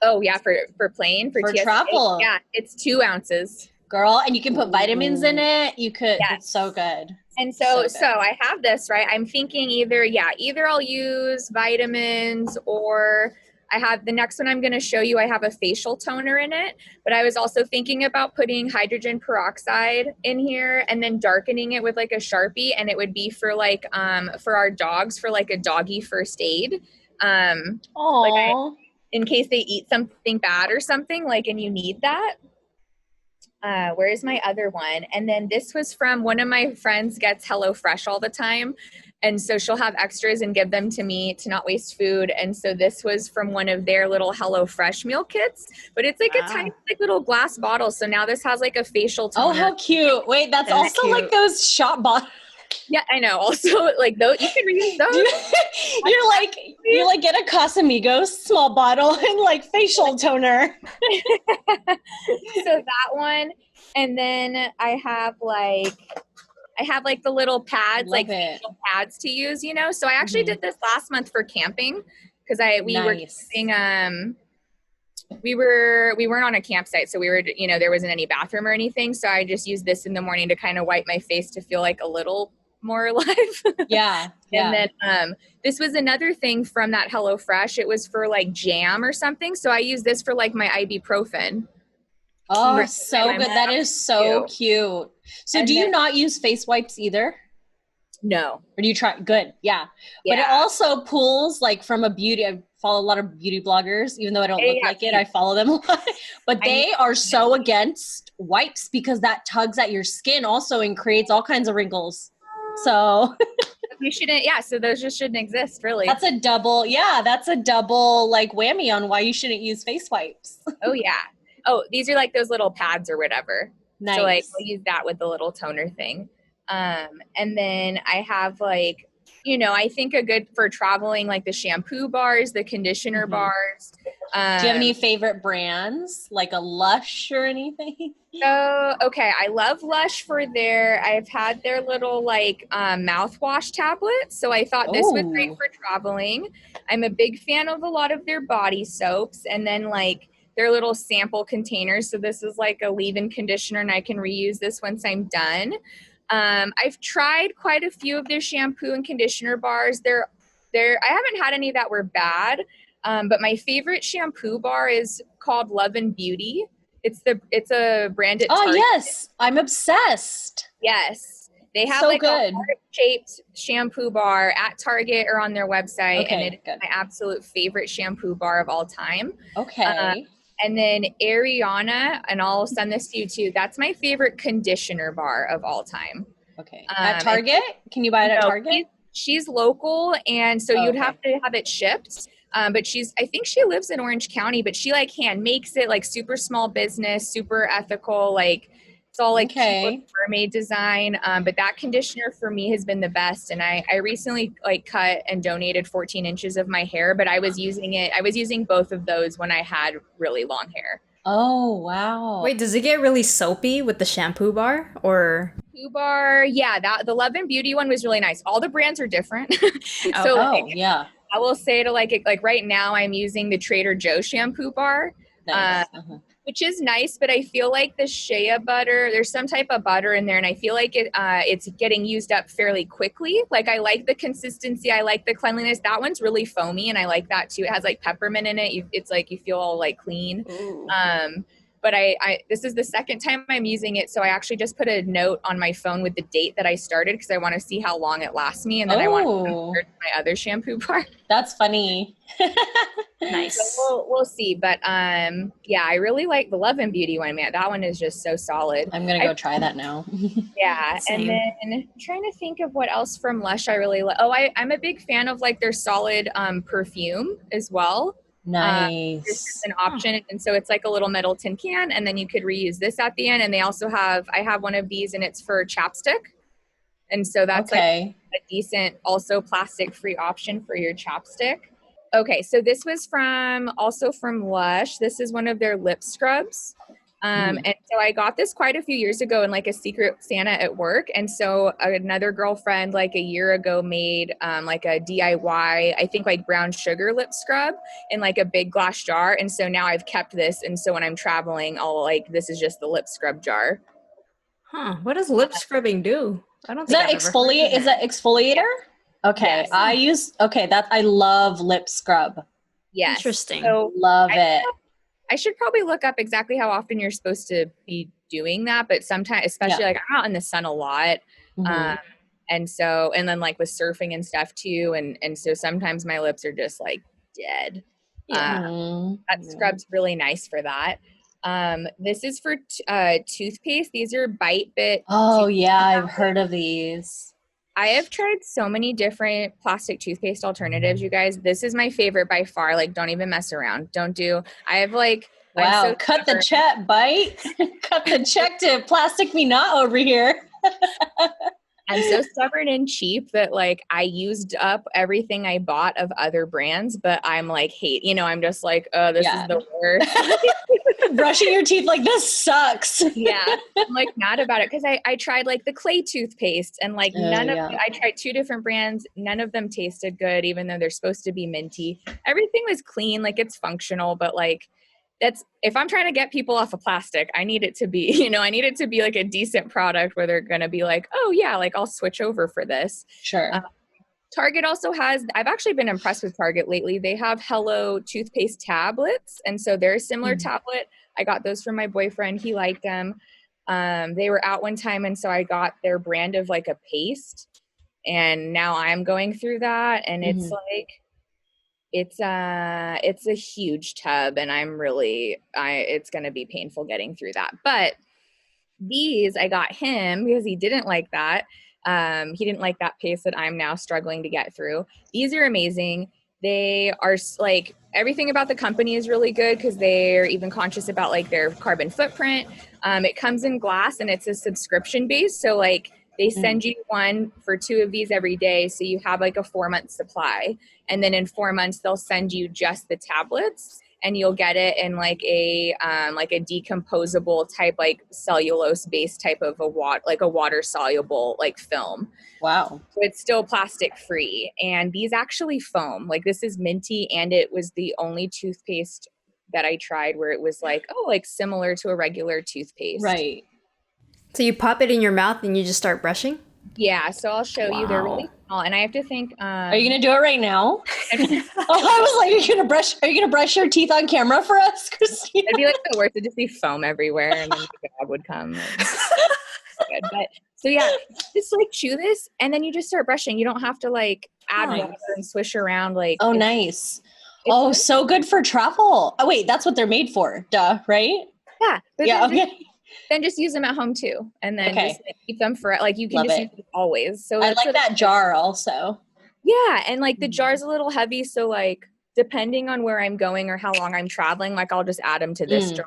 S3: Oh yeah, for TSA,
S2: travel.
S3: Yeah, it's 2 ounces,
S2: girl, and you can put vitamins in it. You could. Yes. It's so good.
S3: And so I have this, right? I'm thinking either I'll use vitamins, or I have the next one I'm going to show you. I have a facial toner in it, but I was also thinking about putting hydrogen peroxide in here and then darkening it with like a Sharpie. And it would be for like, for our dogs, for like a doggy first aid. In case they eat something bad or something, like, and you need that. Where's my other one? And then this was from one of my friends gets HelloFresh all the time. And so she'll have extras and give them to me to not waste food. And so this was from one of their little HelloFresh meal kits, but it's like a tiny like little glass bottle. So now this has like a facial toner.
S2: Oh, how cute. Wait, that's also cute. Like those shot bottles.
S3: Yeah, I know. Also, like those, you can reuse those.
S2: you're like get a Casamigos small bottle and like facial toner.
S3: So that one, and then I have like the little pads, like facial pads to use. So I actually did this last month for camping because we weren't on a campsite, so we were there wasn't any bathroom or anything. So I just used this in the morning to kind of wipe my face to feel like a little more alive.
S2: Yeah.
S3: And then this was another thing from that HelloFresh. It was for like jam or something. So I use this for like my ibuprofen.
S2: Oh, so good. That is so cute. So do you not use face wipes either?
S3: No.
S2: Or do you try? Good. Yeah. But it also pulls like from I follow a lot of beauty bloggers, even though I don't look like it. I follow them a lot. But they are so against wipes because that tugs at your skin also and creates all kinds of wrinkles. So
S3: You shouldn't, yeah, so those just shouldn't exist, really.
S2: that's a double like whammy on why you shouldn't use face wipes.
S3: Oh, yeah. Oh, these are like those little pads or whatever.
S2: Nice.
S3: So like I'll use that with the little toner thing. And then I have like, I think a good for traveling, like the shampoo bars, the conditioner bars.
S2: Do you have any favorite brands, like a Lush or anything?
S3: So, okay, I love Lush I've had their little like mouthwash tablets. So I thought this was great for traveling. I'm a big fan of a lot of their body soaps and then like their little sample containers. So this is like a leave-in conditioner and I can reuse this once I'm done. I've tried quite a few of their shampoo and conditioner bars. I haven't had any that were bad. But my favorite shampoo bar is called Love and Beauty. It's a brand at Target.
S2: Oh yes, I'm obsessed.
S3: Yes, they have
S2: so
S3: like
S2: good.
S3: a heart-shaped shampoo bar at Target or on their website, and it's my absolute favorite shampoo bar of all time.
S2: Okay.
S3: And then Ariana, and I'll send this to you too. That's my favorite conditioner bar of all time.
S2: Okay. At Target? Can you buy it at Target?
S3: She's local, and so you'd have to have it shipped. But I think she lives in Orange County, but she like hand makes it, like super small business, super ethical, like it's all like cute mermaid design. But that conditioner for me has been the best. And I recently like cut and donated 14 inches of my hair, but I was using both of those when I had really long hair.
S2: Oh, wow.
S1: Wait, does it get really soapy with the shampoo bar or?
S3: Shampoo bar, yeah, the Love and Beauty one was really nice. All the brands are different.
S2: Yeah.
S3: I will say to like right now I'm using the Trader Joe's shampoo bar, which is nice, but I feel like the shea butter, there's some type of butter in there and I feel like it's getting used up fairly quickly. Like I like the consistency. I like the cleanliness. That one's really foamy and I like that too. It has like peppermint in it. It's like you feel all like clean. But this is the second time I'm using it. So I actually just put a note on my phone with the date that I started because I want to see how long it lasts me. And then I want to compare to my other shampoo bar.
S2: That's funny.
S3: Nice. So we'll see. But yeah, I really like the Love and Beauty one, man. That one is just so solid.
S2: I'm going to go try that now.
S3: Yeah. And then I'm trying to think of what else from Lush I really like. I'm a big fan of like their solid perfume as well.
S2: Nice.
S3: It's an option. And so it's like a little metal tin can and then you could reuse this at the end. And they also I have one of these and it's for chapstick. And so that's like a decent, also plastic free option for your chapstick. Okay. So this was also from Lush. This is one of their lip scrubs. And so I got this quite a few years ago in like a Secret Santa at work. And so another girlfriend like a year ago made like a DIY, I think like brown sugar lip scrub in like a big glass jar. And so now I've kept this. And so when I'm traveling, this is just the lip scrub jar.
S1: Huh. What does lip scrubbing do? I don't
S2: think Is that exfoliate? Is that exfoliator? Yeah. Okay. Yes. I love lip scrub.
S3: Yes.
S1: Interesting.
S2: So love it.
S3: I should probably look up exactly how often you're supposed to be doing that, but sometimes, especially like I'm out in the sun a lot. And then like with surfing and stuff too. And so sometimes my lips are just like dead. That scrub's really nice for that. This is for toothpaste. These are Bite Bit.
S2: Oh yeah. I've heard of these.
S3: I have tried so many different plastic toothpaste alternatives, you guys. This is my favorite by far. Like, don't even mess around. I have like,
S2: wow, cut the check, Bite. Cut the check to Plastic Me Not over here.
S3: I'm so stubborn and cheap that like I used up everything I bought of other brands, but I'm like I'm just like, oh, this is the worst.
S2: Brushing your teeth like this sucks.
S3: Yeah. I'm like mad about it because I tried like the clay toothpaste and like I tried 2 different brands. None of them tasted good, even though they're supposed to be minty. Everything was clean, like it's functional, but like if I'm trying to get people off of plastic, I need it to be, I need it to be like a decent product where they're going to be like, oh yeah, like I'll switch over for this.
S2: Sure.
S3: Target also I've actually been impressed with Target lately. They have Hello toothpaste tablets. And so they're a similar tablet. I got those from my boyfriend. He liked them. They were out one time. And so I got their brand of like a paste. And now I'm going through that. And it's like, it's a huge tub and it's going to be painful getting through that. But these, I got him because he didn't like that. He didn't like that pace that I'm now struggling to get through. These are amazing. They are like, everything about the company is really good because they're even conscious about like their carbon footprint. It comes in glass and it's a subscription base. So like they send you one for 2 of these every day. So you have like a 4-month supply. And then in 4 months, they'll send you just the tablets. And you'll get it in like a decomposable type, like cellulose based type of a water soluble like film.
S2: Wow.
S3: So it's still plastic free. And these actually foam. Like this is minty, and it was the only toothpaste that I tried where it was like, oh, like similar to a regular toothpaste.
S2: Right.
S1: So you pop it in your mouth and you just start brushing?
S3: Yeah, so I'll show you. They're really small, and I have to think.
S2: Are you gonna do it right now? I was like, Are you gonna brush your teeth on camera for us, Christina?
S3: It'd be like the worst. It'd just be foam everywhere, and then the dog would come. Good. But so yeah, just like chew this, and then you just start brushing. You don't have to like add water and swish around. Like,
S2: oh, nice. Oh, so good for travel. Oh, wait, that's what they're made for. Duh, right?
S3: Yeah.
S2: Yeah. Okay.
S3: Then just use them at home too, and then just like, keep them for like you can
S2: Love
S3: just
S2: it.
S3: use them always. So
S2: I like that jar also.
S3: Yeah, and like the jar's a little heavy, so like depending on where I'm going or how long I'm traveling, like I'll just add them to this jar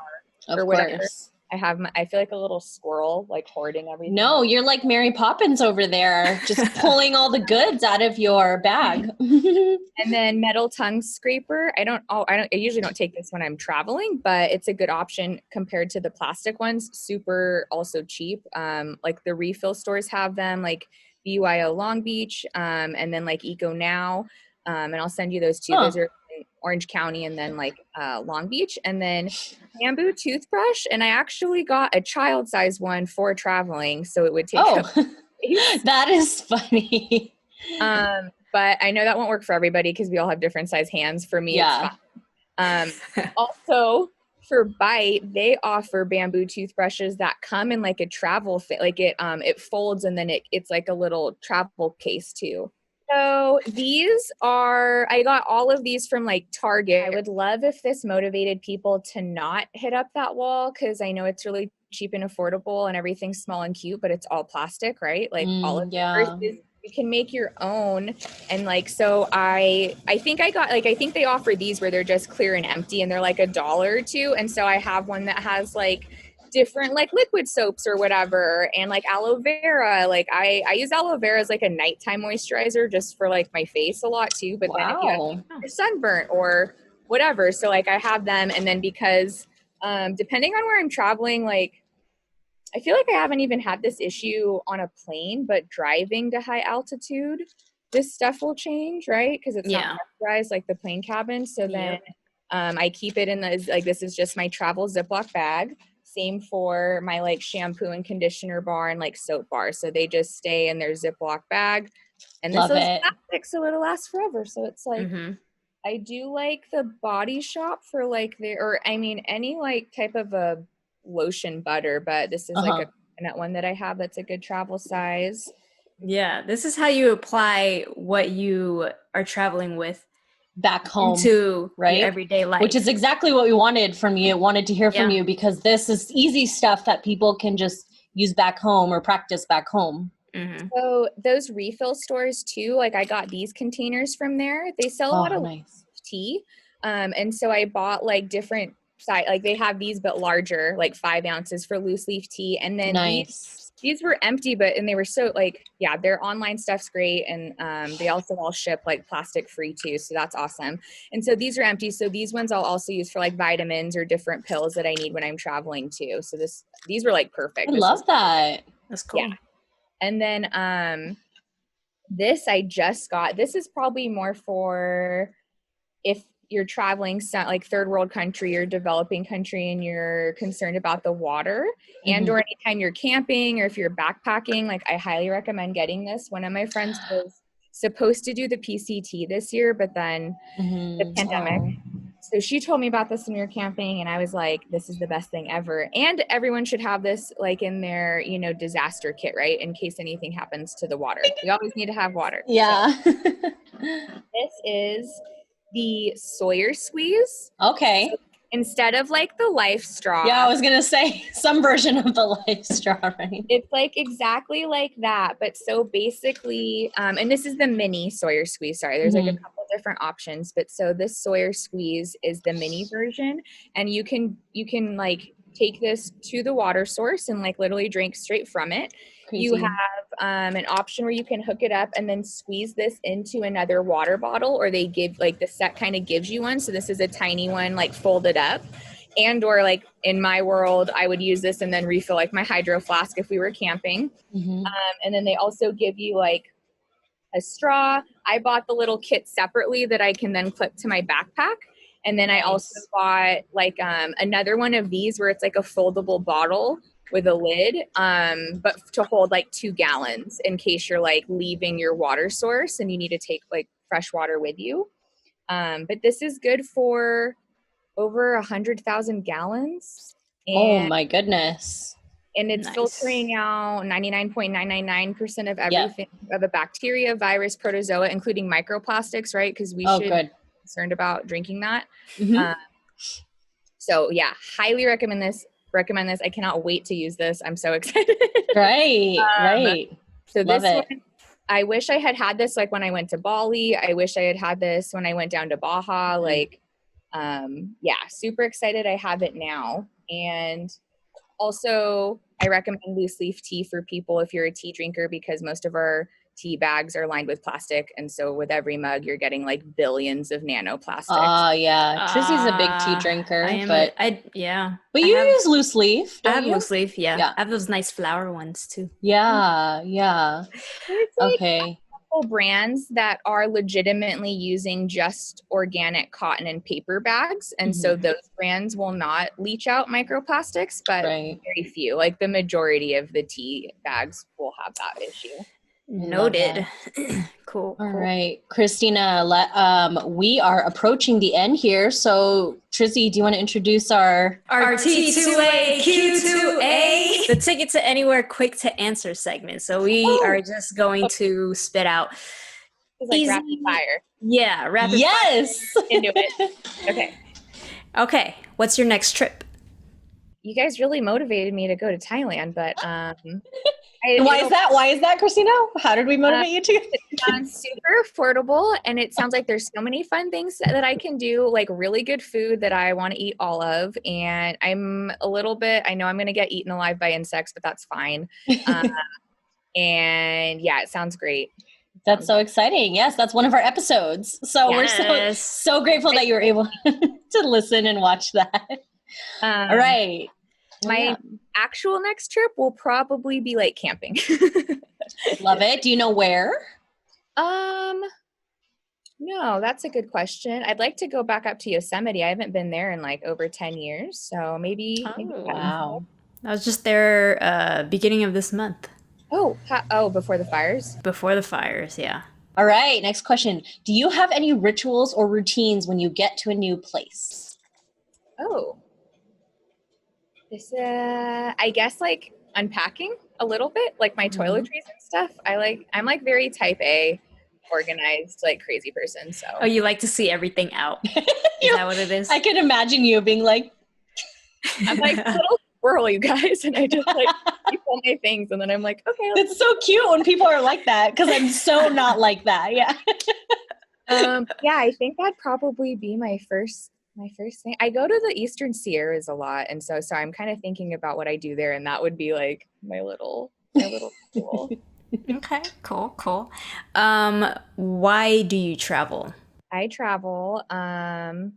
S3: or whatever.
S2: Course.
S3: I feel like a little squirrel, like hoarding everything.
S2: No, you're like Mary Poppins over there, just pulling all the goods out of your bag.
S3: And then metal tongue scraper. I usually don't take this when I'm traveling, but it's a good option compared to the plastic ones. Super also cheap. Like the refill stores have them, like BYO Long Beach, and then like Eco Now. And I'll send you those two. Those are in Orange County and then like Long Beach. And then bamboo toothbrush. And I actually got a child size one for traveling. So it would take
S2: that is funny.
S3: But I know that won't work for everybody because we all have different size hands. For me,
S2: yeah.
S3: It's fine. Also, for Bite, they offer bamboo toothbrushes that come in like a travel fit. Like it folds and then it's like a little travel case too. So I got all of these from like Target. I would love if this motivated people to not hit up that wall because I know it's really cheap and affordable and everything's small and cute, but it's all plastic, right? Like all of it. You can make your own. And like, so I think they offer these where they're just clear and empty and they're like $1 or $2. And so I have one that has like different like liquid soaps or whatever and like aloe vera. Like I use aloe vera as like a nighttime moisturizer just for like my face a lot too. But then if you're sunburnt or whatever. So like I have them. And then because depending on where I'm traveling, like I feel like I haven't even had this issue on a plane, but driving to high altitude, this stuff will change, right? Because it's not pressurized like the plane cabin. So then I keep it in this is just my travel Ziploc bag. Same for my like shampoo and conditioner bar and like soap bar. So they just stay in their Ziploc bag. And this is plastic, so it'll last forever. So it's like, I do like the Body Shop for like any like type of a lotion butter, but this is like a coconut one that I have that's a good travel size.
S1: Yeah, this is how you apply what you are traveling with
S2: back home
S1: to your
S2: right
S1: everyday life,
S2: which is exactly what we wanted to hear from you, because this is easy stuff that people can just use back home or practice back home.
S3: So those refill stores too, like I got these containers from there. They sell a lot of tea, and so I bought like different size, like they have these but larger, like 5 ounces for loose leaf tea. And then these were empty, and they were so like, their online stuff's great. And they also all ship like plastic free too. So that's awesome. And so these are empty. So these ones I'll also use for like vitamins or different pills that I need when I'm traveling too. So these were like perfect.
S2: I love that.
S1: That's cool.
S3: Yeah. And then this I just got. This is probably more for if you're traveling like third world country or developing country and you're concerned about the water and or anytime you're camping or if you're backpacking, like I highly recommend getting this. One of my friends was supposed to do the PCT this year, but then the pandemic. So she told me about this when we were camping and I was like, this is the best thing ever. And everyone should have this like in their, disaster kit, right? In case anything happens to the water. We always need to have water.
S2: Yeah.
S3: So, this is the Sawyer Squeeze.
S2: Okay.
S3: So instead of like the Life straw.
S2: Yeah, I was going to say some version of the Life straw, right?
S3: It's like exactly like that. But so basically, and this is the mini Sawyer squeeze. Sorry, there's like a couple different options. But so this Sawyer squeeze is the mini version. And you can like take this to the water source and like literally drink straight from it.
S2: Crazy.
S3: You have an option where you can hook it up and then squeeze this into another water bottle, or they give like the set kind of gives you one. So this is a tiny one, like folded up. And or like in my world, I would use this and then refill like my hydro flask if we were camping. And then they also give you like a straw. I bought the little kit separately that I can then clip to my backpack. And then I also bought like another one of these where it's like a foldable bottle with a lid, but to hold like 2 gallons in case you're like leaving your water source and you need to take like fresh water with you. But this is good for over 100,000 gallons.
S2: Oh my goodness.
S3: And it's filtering out 99.999% of everything of a bacteria, virus, protozoa, including microplastics, right? Because we should be concerned about drinking that. So yeah, highly recommend this. I cannot wait to use this. I'm so excited.
S2: Right.
S3: So this one, I wish I had this like when I went to Bali. I wish I had this when I went down to Baja. Like, yeah, super excited I have it now. And also I recommend loose leaf tea for people if you're a tea drinker, because most of our tea bags are lined with plastic. And so with every mug, you're getting like billions of nanoplastics.
S2: Yeah. Trizzy's a big tea drinker, but you use loose leaf.
S1: I have loose leaf. Yeah. I have those nice flower ones too.
S2: Yeah.
S3: Okay. Brands that are legitimately using just organic cotton and paper bags, and so those brands will not leach out microplastics, but very few, like the majority of the tea bags will have that issue.
S1: Noted. Cool.
S2: All right, Christina, we are approaching the end here. So Trizzy, do you want to introduce our
S1: T2A Q2A, the ticket to anywhere quick to answer segment? So we are just going to spit out
S3: like rapid fire.
S1: Yeah, rapid fire.
S3: Into it.
S1: Okay. What's your next trip?
S3: You guys really motivated me to go to Thailand, but
S2: why is that, Christina? How did we motivate you to?
S3: It sounds super affordable, and it sounds like there's so many fun things that I can do, like really good food that I want to eat all of. And I'm a little bit, I know I'm going to get eaten alive by insects, but that's fine. And yeah, it sounds great.
S2: That's so exciting. Yes, that's one of our episodes. So we're so grateful that you were able to listen and watch that. All right.
S3: My actual next trip will probably be like camping.
S2: Love it. Do you know where?
S3: No, that's a good question. I'd like to go back up to Yosemite. I haven't been there in like over 10 years. So maybe.
S2: Wow.
S1: I was just there beginning of this month.
S3: Before the fires?
S1: Before the fires, yeah.
S2: All right. Next question. Do you have any rituals or routines when you get to a new place?
S3: This, I guess like unpacking a little bit, like my toiletries and stuff. I'm like very type A, organized, like crazy person. So.
S1: Oh, you like to see everything out. Is that what it is?
S2: I can imagine you being like.
S3: I'm like a little squirrel, you guys. And I just like keep all my things. And then I'm like, okay.
S2: It's so cute when people are like that, because I'm so not like that. Yeah.
S3: Yeah, I think that'd probably be my first thing. I go to the Eastern Sierras a lot, and so I'm kind of thinking about what I do there, and that would be like my little tool.
S1: Okay, cool. Why do you travel?
S3: I travel. I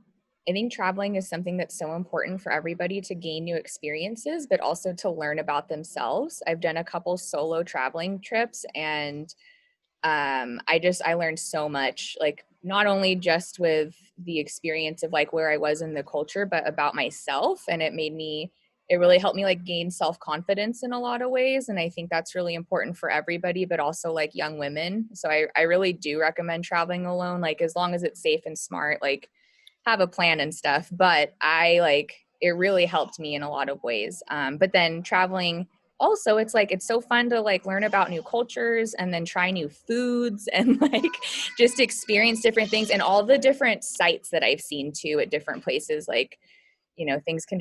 S3: think traveling is something that's so important for everybody to gain new experiences, but also to learn about themselves. I've done a couple solo traveling trips, and I learned so much, like not only just with the experience of like where I was in the culture, but about myself. And it really helped me like gain self-confidence in a lot of ways. And I think that's really important for everybody, but also like young women. So I really do recommend traveling alone, like as long as it's safe and smart, like have a plan and stuff. But it really helped me in a lot of ways. But then traveling also, it's so fun to like learn about new cultures and then try new foods and like just experience different things, and all the different sites that I've seen too at different places. Like things can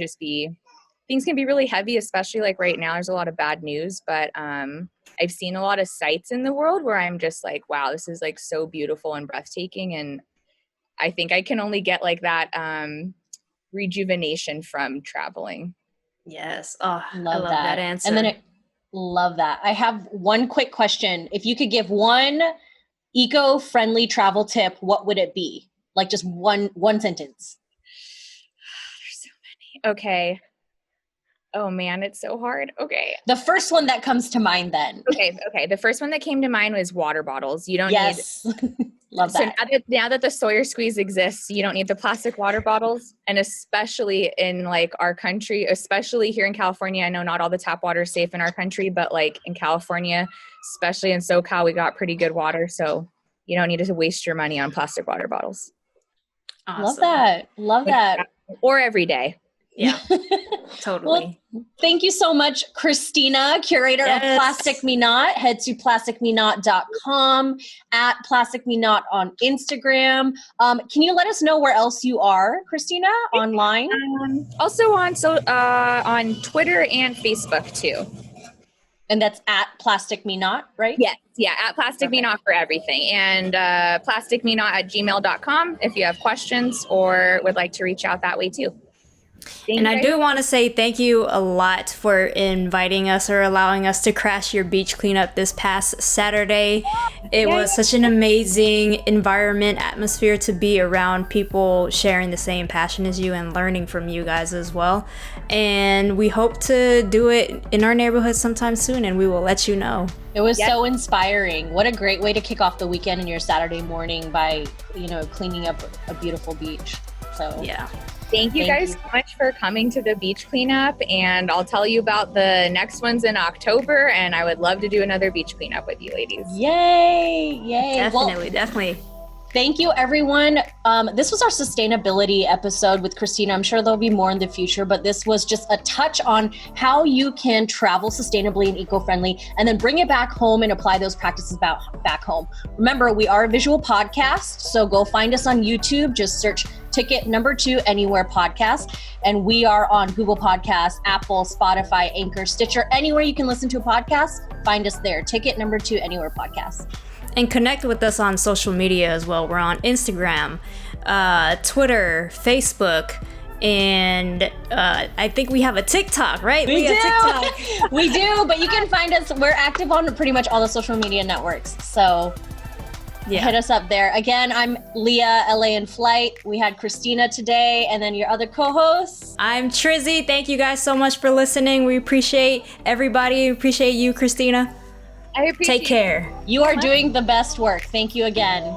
S3: be really heavy, especially like right now. There's a lot of bad news, but I've seen a lot of sights in the world where I'm just like, wow, this is like so beautiful and breathtaking. And I think I can only get like that rejuvenation from traveling.
S1: Yes. Oh,
S2: Love
S1: I love
S2: that.
S1: that answer.
S2: And then love that. I have one quick question. If you could give one eco-friendly travel tip, what would it be? Like just one sentence.
S3: There's so many. Okay. Oh man, it's so hard. Okay.
S2: The first one that comes to mind then.
S3: Okay. The first one that came to mind was water bottles. You don't need
S2: Love that.
S3: So now that the Sawyer squeeze exists, you don't need the plastic water bottles. And especially in like our country, especially here in California, I know not all the tap water is safe in our country, but like in California, especially in SoCal, we got pretty good water. So you don't need to waste your money on plastic water bottles.
S2: Awesome. Love that.
S3: Or every day.
S1: Yeah, totally.
S2: Well, thank you so much, Christina, curator of Plastic Me Not. Head to plasticmenot.com, at Plastic Me Not on Instagram. Can you let us know where else you are, Christina, online?
S3: Also on Twitter and Facebook too.
S2: And that's at Plastic Me Not, right?
S3: Yes. Yeah, at Plastic Me Not for everything. And plasticmenot@gmail.com if you have questions or would like to reach out that way too.
S1: And I do want to say thank you a lot for inviting us or allowing us to crash your beach cleanup this past Saturday. It was such an amazing environment, atmosphere to be around people sharing the same passion as you and learning from you guys as well. And we hope to do it in our neighborhood sometime soon, and we will let you know.
S2: It was so inspiring. What a great way to kick off the weekend and your Saturday morning by, cleaning up a beautiful beach. So
S1: yeah.
S3: Thank you guys so much for coming to the beach cleanup, and I'll tell you about the next ones in October, and I would love to do another beach cleanup with you ladies.
S2: Yay.
S1: Definitely.
S2: Thank you, everyone. This was our sustainability episode with Christina. I'm sure there'll be more in the future, but this was just a touch on how you can travel sustainably and eco-friendly and then bring it back home and apply those practices back home. Remember, we are a visual podcast, so go find us on YouTube. Just search Ticket Number 2 Anywhere Podcast. And we are on Google Podcasts, Apple, Spotify, Anchor, Stitcher, anywhere you can listen to a podcast, find us there. Ticket Number 2 Anywhere Podcast.
S1: And connect with us on social media as well. We're on Instagram, Twitter, Facebook, and I think we have a TikTok, right?
S2: We do.
S1: TikTok.
S2: We do, but you can find us. We're active on pretty much all the social media networks. So hit us up there. Again, I'm Leah, LA in Flight. We had Christina today, and then your other co-hosts.
S1: I'm Trizzy. Thank you guys so much for listening. We appreciate everybody. Appreciate you, Christina.
S3: I appreciate
S1: Take care.
S2: You are doing the best work. Thank you again.